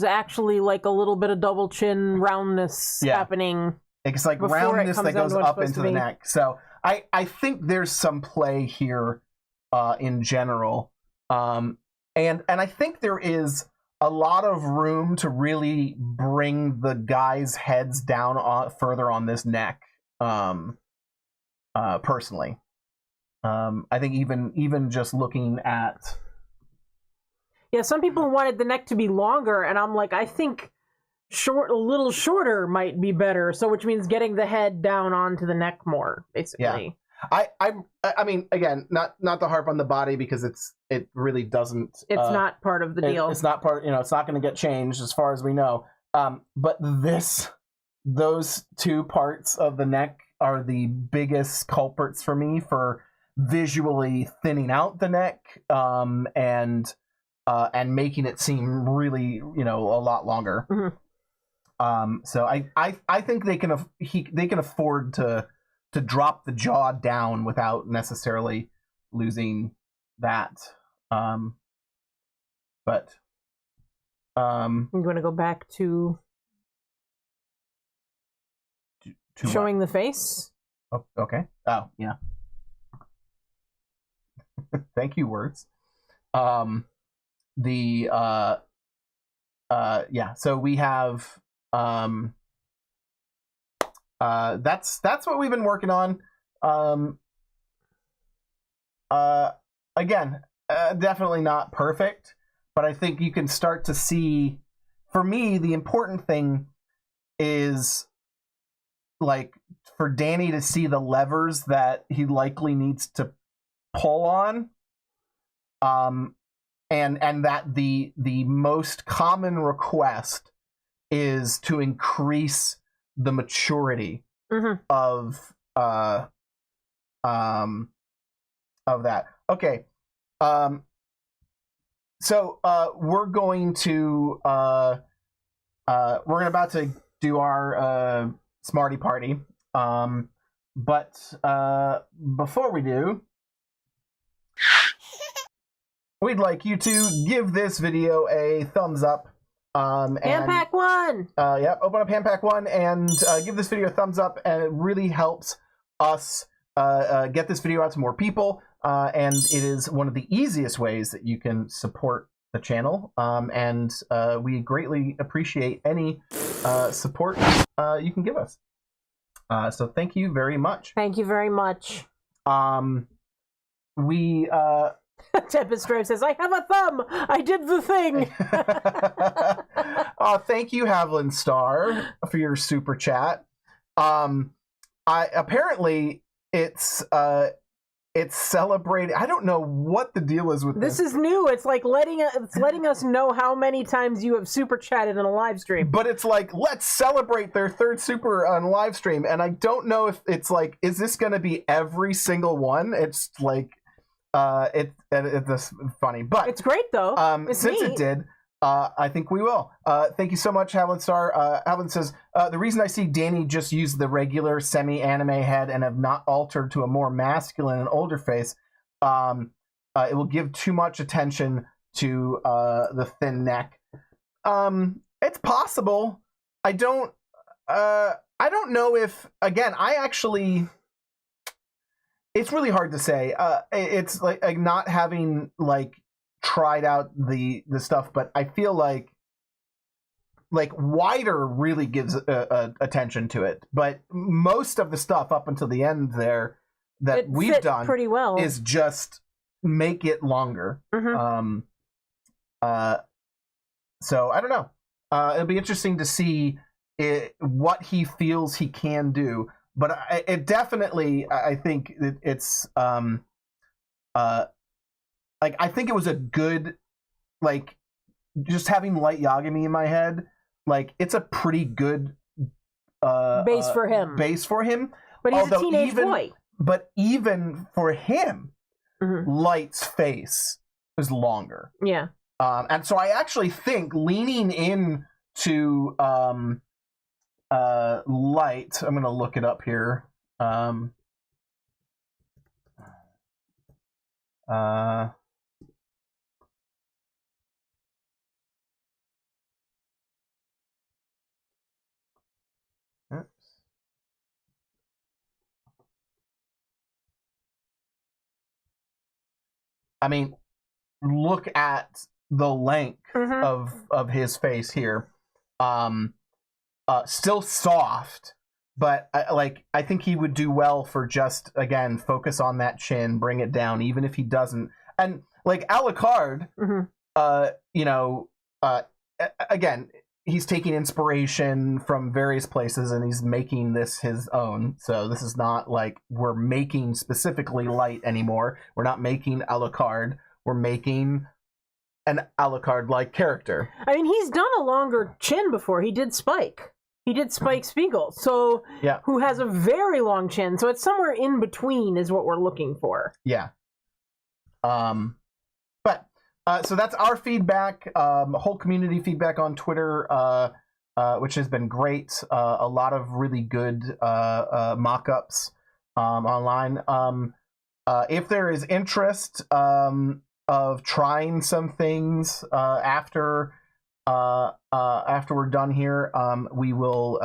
S4: actually like a little bit of double chin roundness happening.
S2: It's like roundness that goes up into the neck. So I think there's some play here in general. And I think there is a lot of room to really bring the guys' heads down further on this neck. Personally. I think even just looking at...
S4: Yeah, some people wanted the neck to be longer, and I'm like, I think a little shorter might be better. So, which means getting the head down onto the neck more, basically.
S2: Yeah. I mean, again, not to harp on the body because it really doesn't.
S4: It's not part of the deal.
S2: It's not part. It's not going to get changed as far as we know. But those two parts of the neck are the biggest culprits for me for visually thinning out the neck, and making it seem really, a lot longer.
S4: Mm-hmm.
S2: So I think they can afford to drop the jaw down without necessarily losing that. But
S4: I'm going to go back to showing the face.
S2: Oh, okay. Oh, yeah. Thank you, words. Yeah. So we have that's what we've been working on. Again, definitely not perfect, but I think you can start to see. For me, the important thing is like for Danny to see the levers that he likely needs to pull on, and that the most common request is to increase the maturity of that. Okay. So we're going to we're about to do our Smarty Party. But before we do, we'd like you to give this video a thumbs up.
S4: Hand Pack 1!
S2: Yep, open up Hand Pack 1 and give this video a thumbs up, and it really helps us get this video out to more people. And it is one of the easiest ways that you can support the channel. And we greatly appreciate any support you can give us. So thank you very much.
S4: Thank you very much.
S2: We
S4: Tempest Drive says, I have a thumb! I did the thing!
S2: Thank you, Havlin Star, for your super chat. Apparently it's celebrating. I don't know what the deal is with this.
S4: This is new. It's like letting us know how many times you have super chatted in a live stream.
S2: But it's like, let's celebrate their third super on live stream, and I don't know if it's like, is this going to be every single one? It's like, it's funny, but
S4: it's great though.
S2: Since
S4: neat.
S2: It did, I think we will. Thank you so much, Havlin Star. Havlin says, the reason I see Danny just use the regular semi-anime head and have not altered to a more masculine and older face, it will give too much attention to the thin neck. It's possible. I don't know if, again, it's really hard to say. It's like not having like tried out the stuff, but I feel like wider really gives attention to it. But most of the stuff up until the end there that we've done
S4: pretty well
S2: is just make it longer.
S4: Mm-hmm.
S2: So I don't know. It'll be interesting to see what he feels he can do. But it definitely, I think it's like, I think it was a good, like, just having Light Yagami in my head, like, it's a pretty good
S4: base for him.
S2: But
S4: he's a teenage boy.
S2: But even for him, Light's face is longer.
S4: Yeah.
S2: And so I actually think leaning in to Light, I'm going to look it up here. I mean, look at the length of his face here. Still soft, but I think he would do well for just, again, focus on that chin, bring it down, even if he doesn't. And like Alard, again, he's taking inspiration from various places and he's making this his own. So this is not like we're making specifically light anymore. We're not making Alucard. We're making an Alucard-like character.
S4: I mean, he's done a longer chin before. He did Spike. He did Spike Spiegel, so
S2: Yeah.
S4: who has a very long chin. So it's somewhere in between is what we're looking for.
S2: Yeah. So that's our feedback, whole community feedback on Twitter, which has been great. A lot of really good mock-ups online. If there is interest of trying some things after we're done here, we will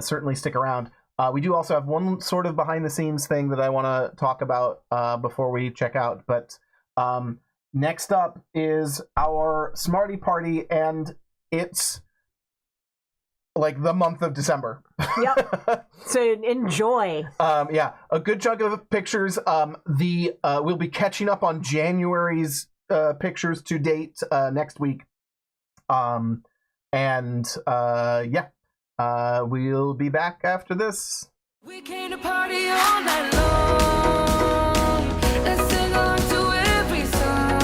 S2: certainly stick around. We do also have one sort of behind-the-scenes thing that I want to talk about before we check out. But next up is our Smarty Party, and it's like the month of December.
S4: Yep. So enjoy.
S2: Yeah, a good chunk of pictures. We'll be catching up on January's pictures to date next week. We'll be back after this.
S1: We came to party all night long. Let's sing along to every song.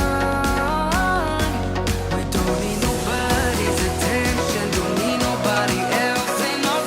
S1: We don't need nobody's attention, don't need nobody else in our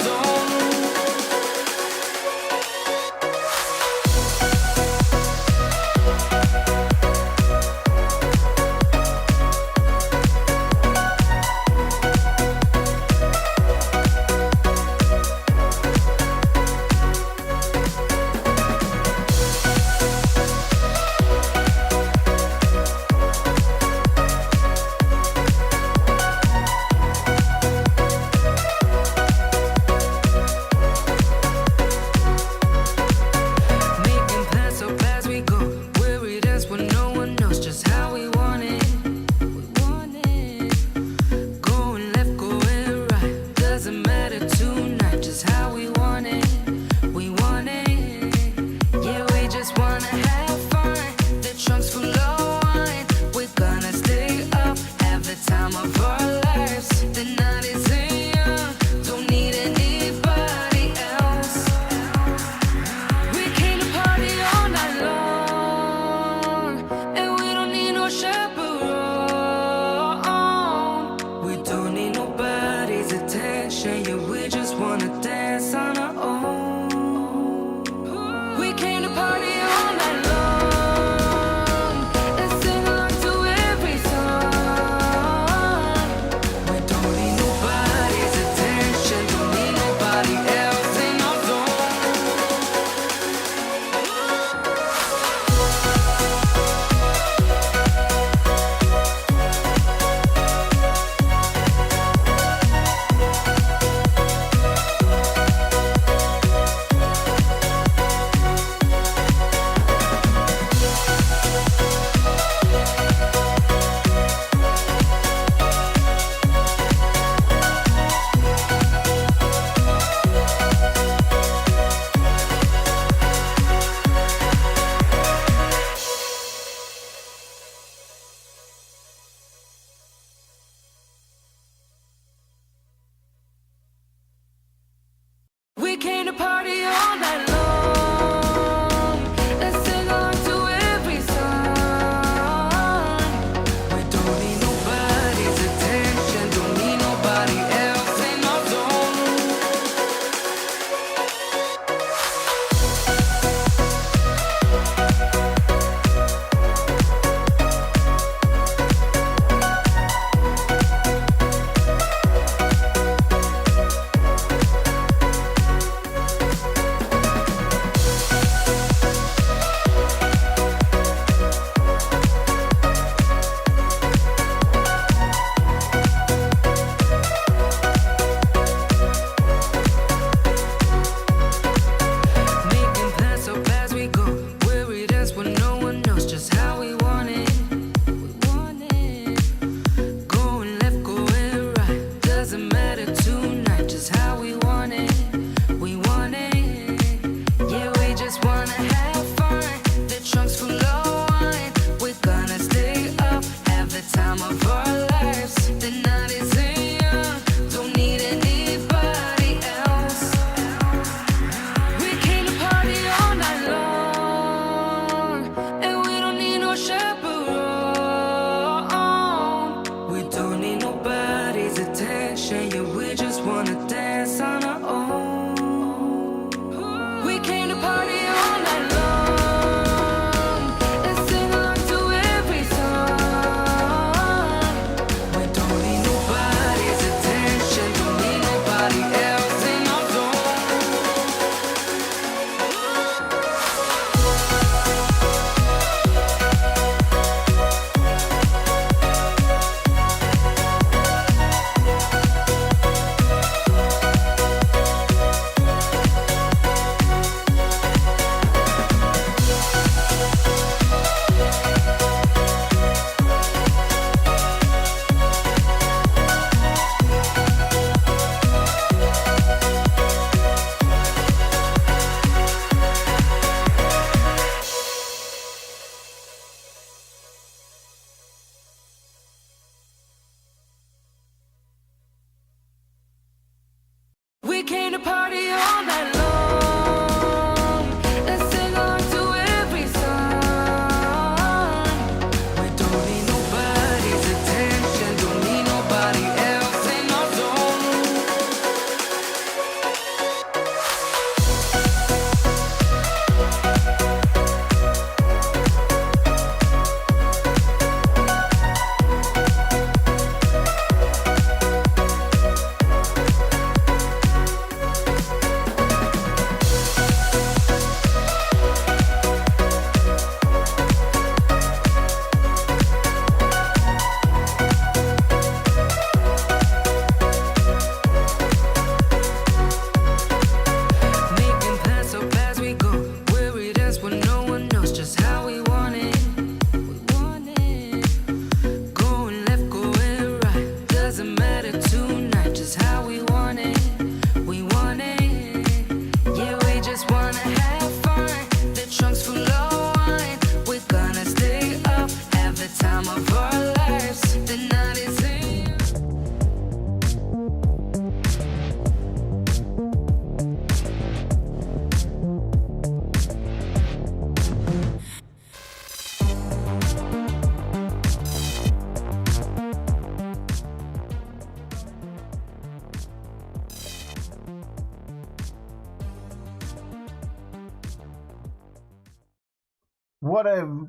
S2: what a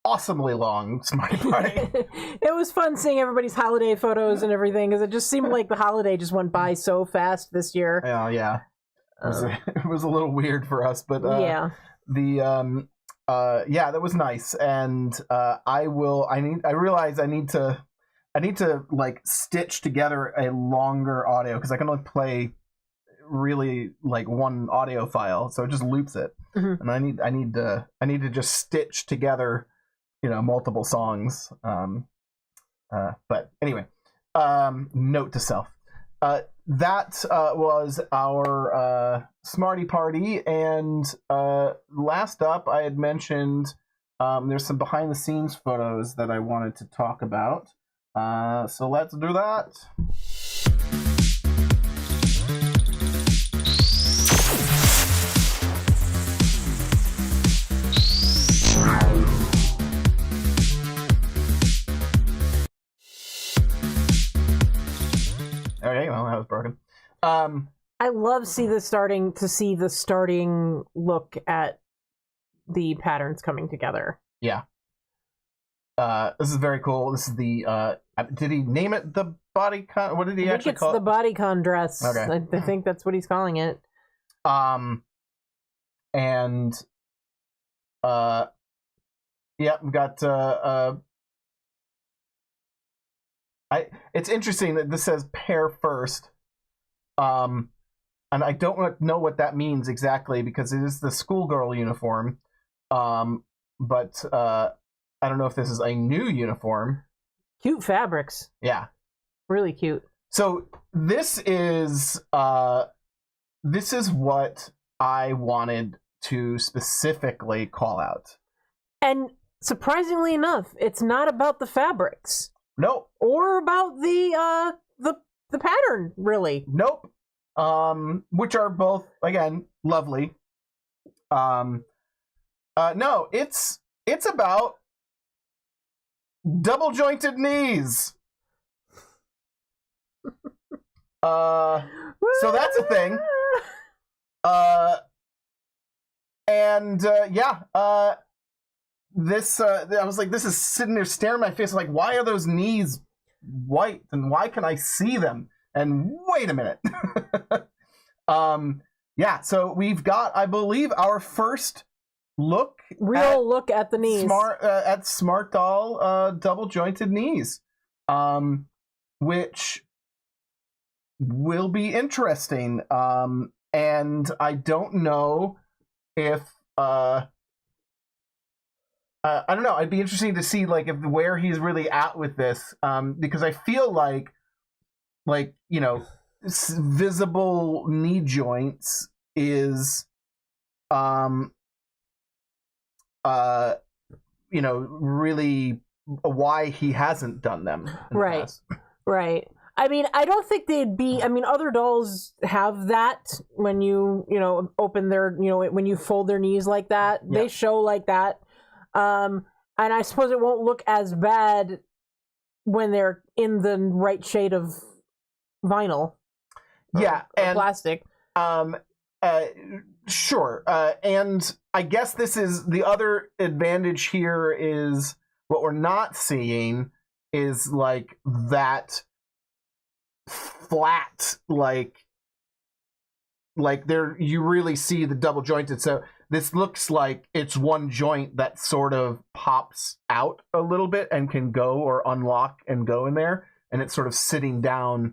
S2: awesomely long Smarty Party.
S4: It was fun seeing everybody's holiday photos and everything, because it just seemed like the holiday just went by so fast this year.
S2: Yeah. It was a little weird for us, but
S4: yeah.
S2: That was nice. And I realize I need to like stitch together a longer audio, because I can only play really like one audio file, so it just loops it. And I need to just stitch together, multiple songs. But anyway, note to self. That was our Smarty Party, and last up, I had mentioned there's some behind the scenes photos that I wanted to talk about. So let's do that. Okay, well, that was broken.
S4: I love see the starting look at the patterns coming together.
S2: Yeah. This is very cool. This is the did he name it the bodycon? What did he actually call it?
S4: It's the bodycon dress.
S2: Okay.
S4: I think that's what he's calling it.
S2: And yeah, we got it's interesting that this says pair first. And I don't know what that means exactly, because it is the schoolgirl uniform. But I don't know if this is a new uniform.
S4: Cute fabrics.
S2: Yeah.
S4: Really cute.
S2: So this is what I wanted to specifically call out.
S4: And surprisingly enough, it's not about the fabrics.
S2: Nope.
S4: Or about the pattern, really.
S2: Nope. Which are both, again, lovely. No, it's about double jointed knees. So that's a thing. This I was like, this is sitting there staring at my face like, why are those knees white and why can I see them? And wait a minute. So we've got, I believe, our first look
S4: at the knees.
S2: Smartdoll double jointed knees. Which will be interesting. And I don't know if I don't know. It'd be interesting to see like where he's really at with this, because I feel like visible knee joints is really why he hasn't done them in the past.
S4: Right. I mean, I don't think they'd be. I mean, other dolls have that when you open their when you fold their knees like that. Yeah. They show like that. And I suppose it won't look as bad when they're in the right shade of vinyl.
S2: Yeah,
S4: and plastic.
S2: Sure. And I guess this is the other advantage here is what we're not seeing is like that flat, like there you really see the double jointed. So this looks like it's one joint that sort of pops out a little bit and can go or unlock and go in there, and it's sort of sitting down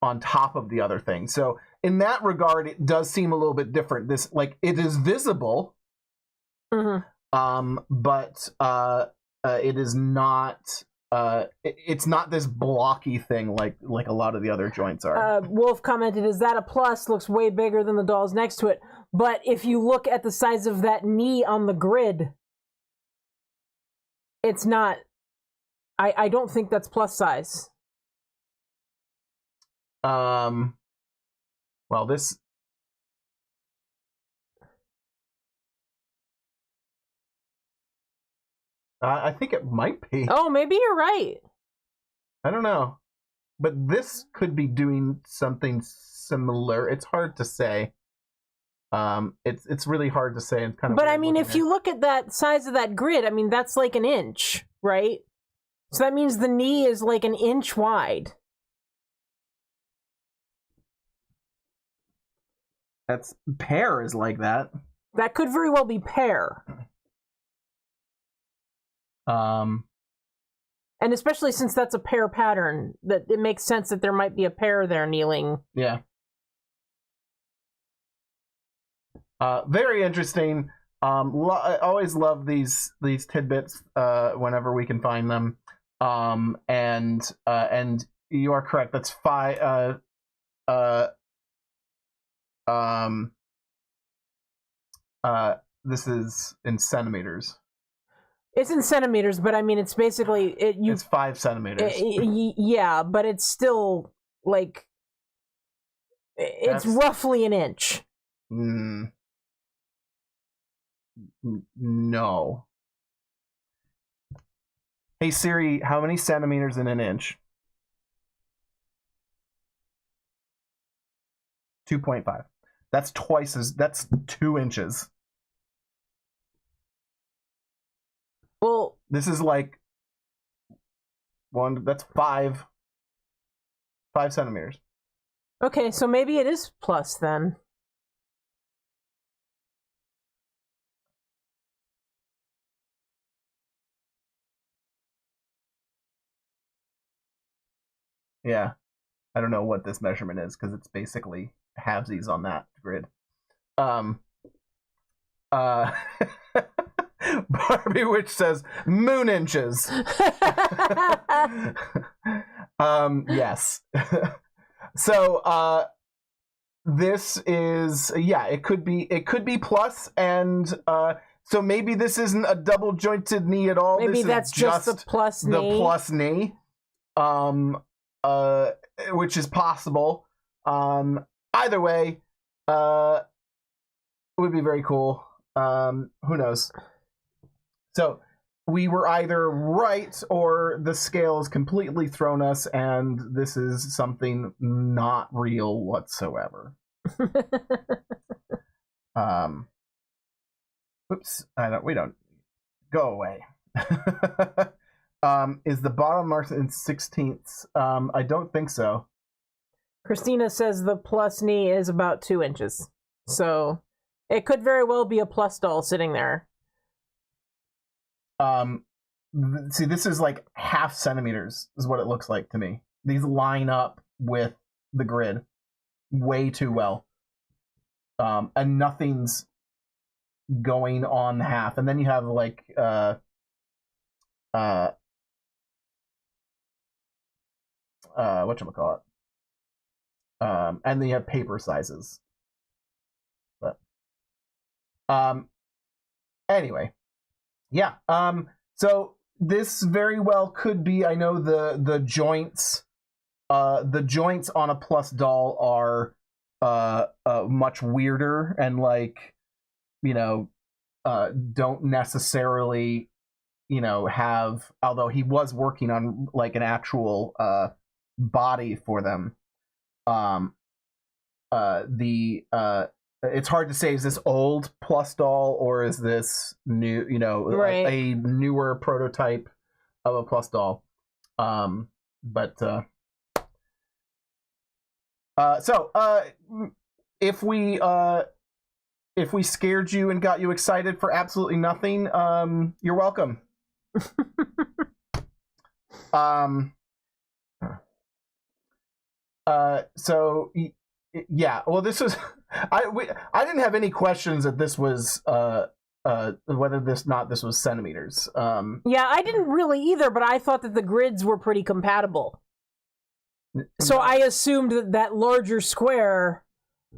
S2: on top of the other thing. So in that regard, it does seem a little bit different. This, like, it is visible, but it is not. It's not this blocky thing like a lot of the other joints are.
S4: Wolf commented, "Is that a plus? Looks way bigger than the dolls next to it." But if you look at the size of that knee on the grid, it's not. I don't think that's plus size.
S2: Well, this. I think it might be.
S4: Oh, maybe you're right.
S2: I don't know. But this could be doing something similar. It's hard to say. It's really hard to say. It's kind of
S4: But
S2: weird
S4: I mean,
S2: looking
S4: if you look at that size of that grid, I mean, that's like an inch, right? So that means the knee is like an inch wide.
S2: That's pear is like that.
S4: That could very well be pear.
S2: Um,
S4: And especially since that's a pear pattern, that it makes sense that there might be a pear there kneeling.
S2: yeah. Very interesting. I always love these tidbits whenever we can find them. And you are correct. That's five. This is in centimeters.
S4: It's in centimeters, but I mean, it's basically
S2: It's 5 centimeters.
S4: Yeah, but it's still like it's roughly an inch.
S2: No. Hey Siri, how many centimeters in an inch? 2.5. That's that's 2 inches.
S4: Well,
S2: This is like that's 5 centimeters.
S4: okay, so maybe it is plus then.
S2: Yeah. I don't know what this measurement is because it's basically halvesies on that grid. Barbie Witch says moon inches. Yes. So this is it could be plus, and so maybe this isn't a double jointed knee at all.
S4: Maybe
S2: this
S4: that's
S2: is
S4: just the plus knee.
S2: The plus knee. Which is possible. Either way, would be very cool. Who knows? So we were either right or the scale has completely thrown us, and this is something not real whatsoever. Oops, we don't go away. Is the bottom marked in 16ths? I don't think so.
S4: Christina says the plus knee is about 2 inches. So it could very well be a plus doll sitting there.
S2: See, this is like half centimeters is what it looks like to me. These line up with the grid way too well. And nothing's going on half. And then you have like whatchamacallit? And then you have paper sizes. But anyway. Yeah. So this very well could be, I know the joints on a plus doll are much weirder and like, don't necessarily, have, although he was working on like an actual body for them. It's hard to say, is this old plus doll or is this new,
S4: Right.
S2: a newer prototype of a plus doll. So if we scared you and got you excited for absolutely nothing, you're welcome. So yeah, well, this was I didn't have any questions that this was whether this was centimeters.
S4: Yeah, I didn't really either, but I thought that the grids were pretty compatible. So I assumed that larger square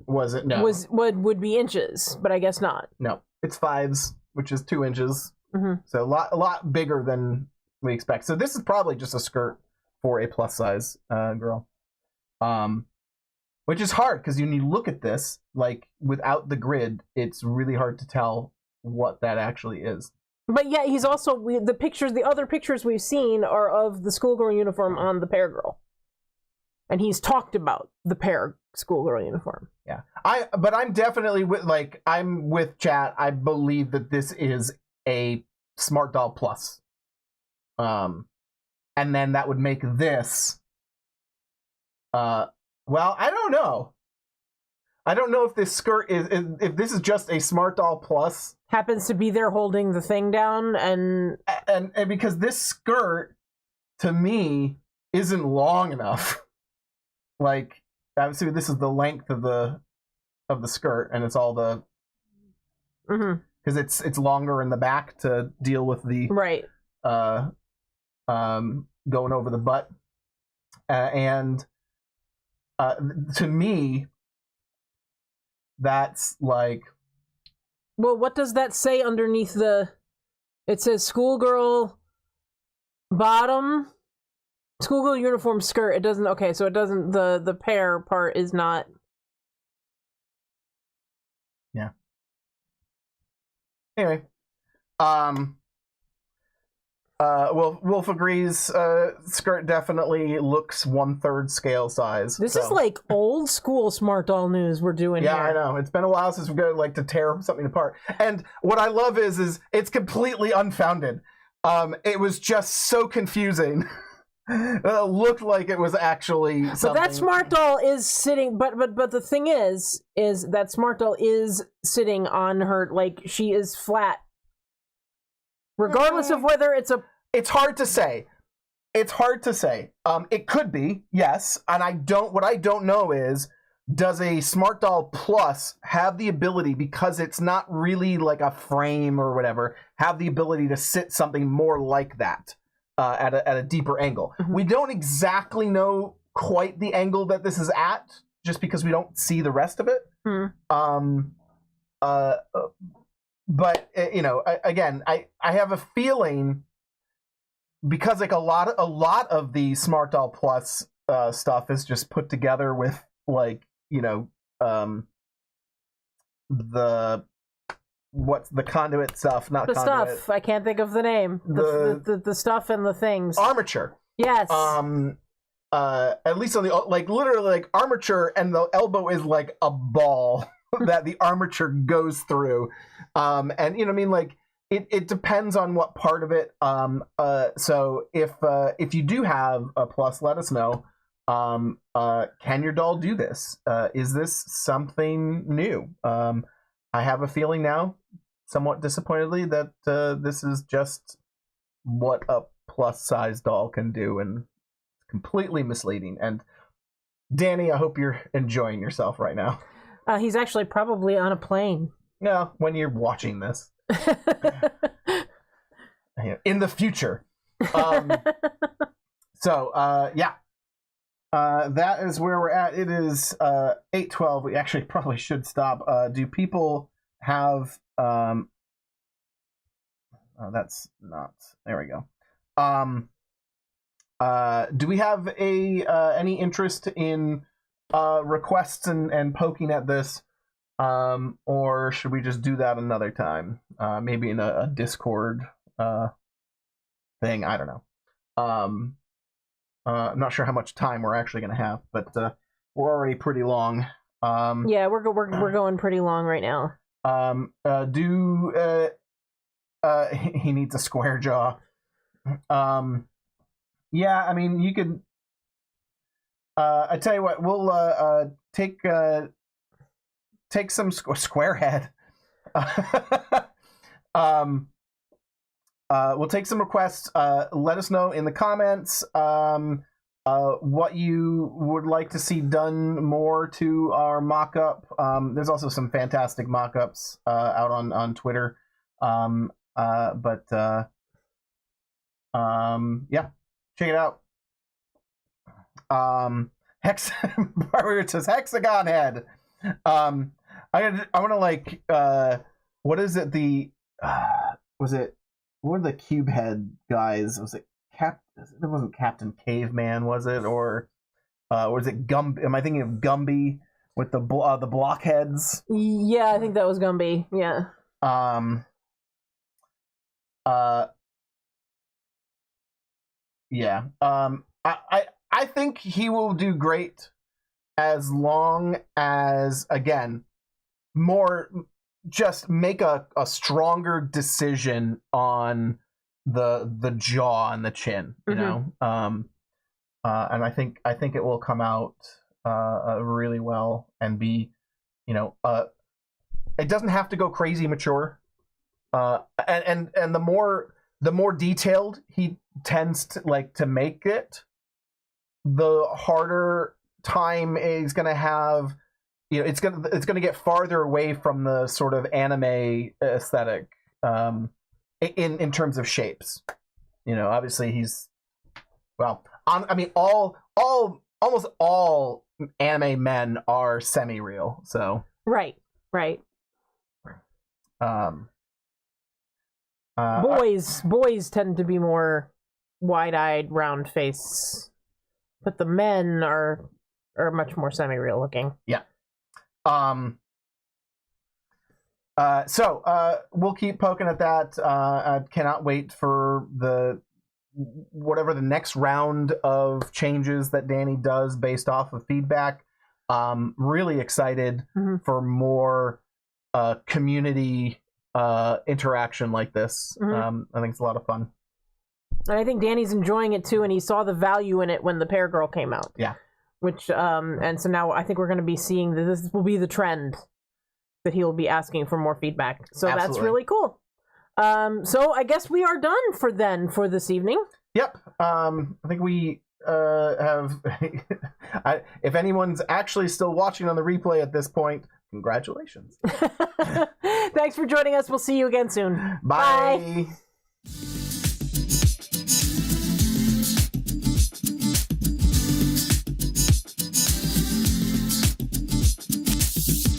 S2: was it? No,
S4: would be inches, but I guess not.
S2: No, it's 5s, which is 2 inches.
S4: Mm-hmm.
S2: So a lot bigger than we expect. So this is probably just a skirt for a plus size girl. Which is hard because when you look at this, like without the grid, it's really hard to tell what that actually is.
S4: But yeah, he's also the other pictures we've seen are of the schoolgirl uniform on the pear girl, and he's talked about the pear schoolgirl uniform.
S2: Yeah. But I'm definitely I'm with chat. I believe that this is a Smart Doll Plus. And then that would make this well, I don't know. I don't know if this skirt is if this is just a Smart Doll Plus.
S4: Happens to be there holding the thing down, and
S2: because this skirt to me isn't long enough. Like, obviously this is the length of the skirt, and it's all the because it's longer in the back to deal with the
S4: right
S2: going over the butt, and to me that's like,
S4: well, what does that say underneath the? It says schoolgirl bottom, schoolgirl uniform skirt. It doesn't. Okay, so it doesn't. The pair part is not.
S2: Yeah. Anyway, Wolf agrees. Skirt definitely looks 1/3 scale size.
S4: This is like old school Smart Doll news we're doing here.
S2: Yeah, I know. It's been a while since we've got to tear something apart. And what I love is it's completely unfounded. It was just so confusing. It looked like it was actually something.
S4: But that Smart Doll is sitting. But the thing is that Smart Doll is sitting on her, like, she is flat. Regardless of whether it's a...
S2: It's hard to say. It's hard to say. It could be, yes. And what I don't know is, does a Smart Doll Plus have the ability, because it's not really like a frame or whatever, have the ability to sit something more like that at a deeper angle?
S4: Mm-hmm.
S2: We don't exactly know quite the angle that this is at, just because we don't see the rest of it.
S4: Mm.
S2: But again, I have a feeling, because like a lot of the Smart Doll Plus stuff is just put together with, like, what's the conduit stuff, not
S4: the
S2: conduit,
S4: stuff. I can't think of the name. The stuff and the things.
S2: armature.
S4: Yes.
S2: At least on the, like, literally, like, armature, and the elbow is like a ball that the armature goes through. And you know what I mean, like, it depends on what part of it. So if you do have a Plus, let us know. Can your doll do this? Is this something new? I have a feeling now, somewhat disappointedly, that this is just what a plus size doll can do, and completely misleading. And Danny, I hope you're enjoying yourself right now.
S4: He's actually probably on a plane.
S2: No, when you're watching this. In the future. So, yeah. That is where we're at. It is 8:12. We actually probably should stop. Do people have... oh, that's not... There we go. Do we have any interest in requests and poking at this? Or should we just do that another time? Maybe in a Discord thing. I don't know. I'm not sure how much time we're actually going to have, but we're already pretty long.
S4: Yeah, we're going pretty long right now.
S2: He needs a square jaw. Yeah, I mean, you could. I tell you what, we'll take some square head. We'll take some requests. Let us know in the comments what you would like to see done more to our mock-up. There's also some fantastic mock-ups out on Twitter. Yeah, check it out. It says hexagon head. I want to, like, what is it? What were the cube head guys? Was it it wasn't Captain Caveman, was it? Or was it Gumby? Am I thinking of Gumby with the blockheads?
S4: Yeah, I think that was Gumby. Yeah.
S2: Yeah. I think he will do great as long as, again, more just make a stronger decision on the jaw and the chin, you know. And I think it will come out really well and be, you know, it doesn't have to go crazy mature. And the more detailed he tends to make it, the harder time is going to have. You know, it's gonna get farther away from the sort of anime aesthetic, in terms of shapes. You know, obviously he's, well, I mean, almost all anime men are semi-real. So
S4: right. Boys tend to be more wide-eyed, round face, but the men are much more semi-real looking.
S2: Yeah. So we'll keep poking at that. I cannot wait for whatever the next round of changes that Danny does based off of feedback. Really excited for more community interaction like this. I think it's a lot of fun.
S4: And I think Danny's enjoying it too, and he saw the value in it when the Pear Girl came out.
S2: Yeah.
S4: Which and so now I think we're going to be seeing that this will be the trend, that he'll be asking for more feedback. So
S2: Absolutely.
S4: That's really cool. So I guess we are done for this evening.
S2: Yep. I think we have. If anyone's actually still watching on the replay at this point, congratulations.
S4: Thanks for joining us. We'll see you again soon.
S2: Bye.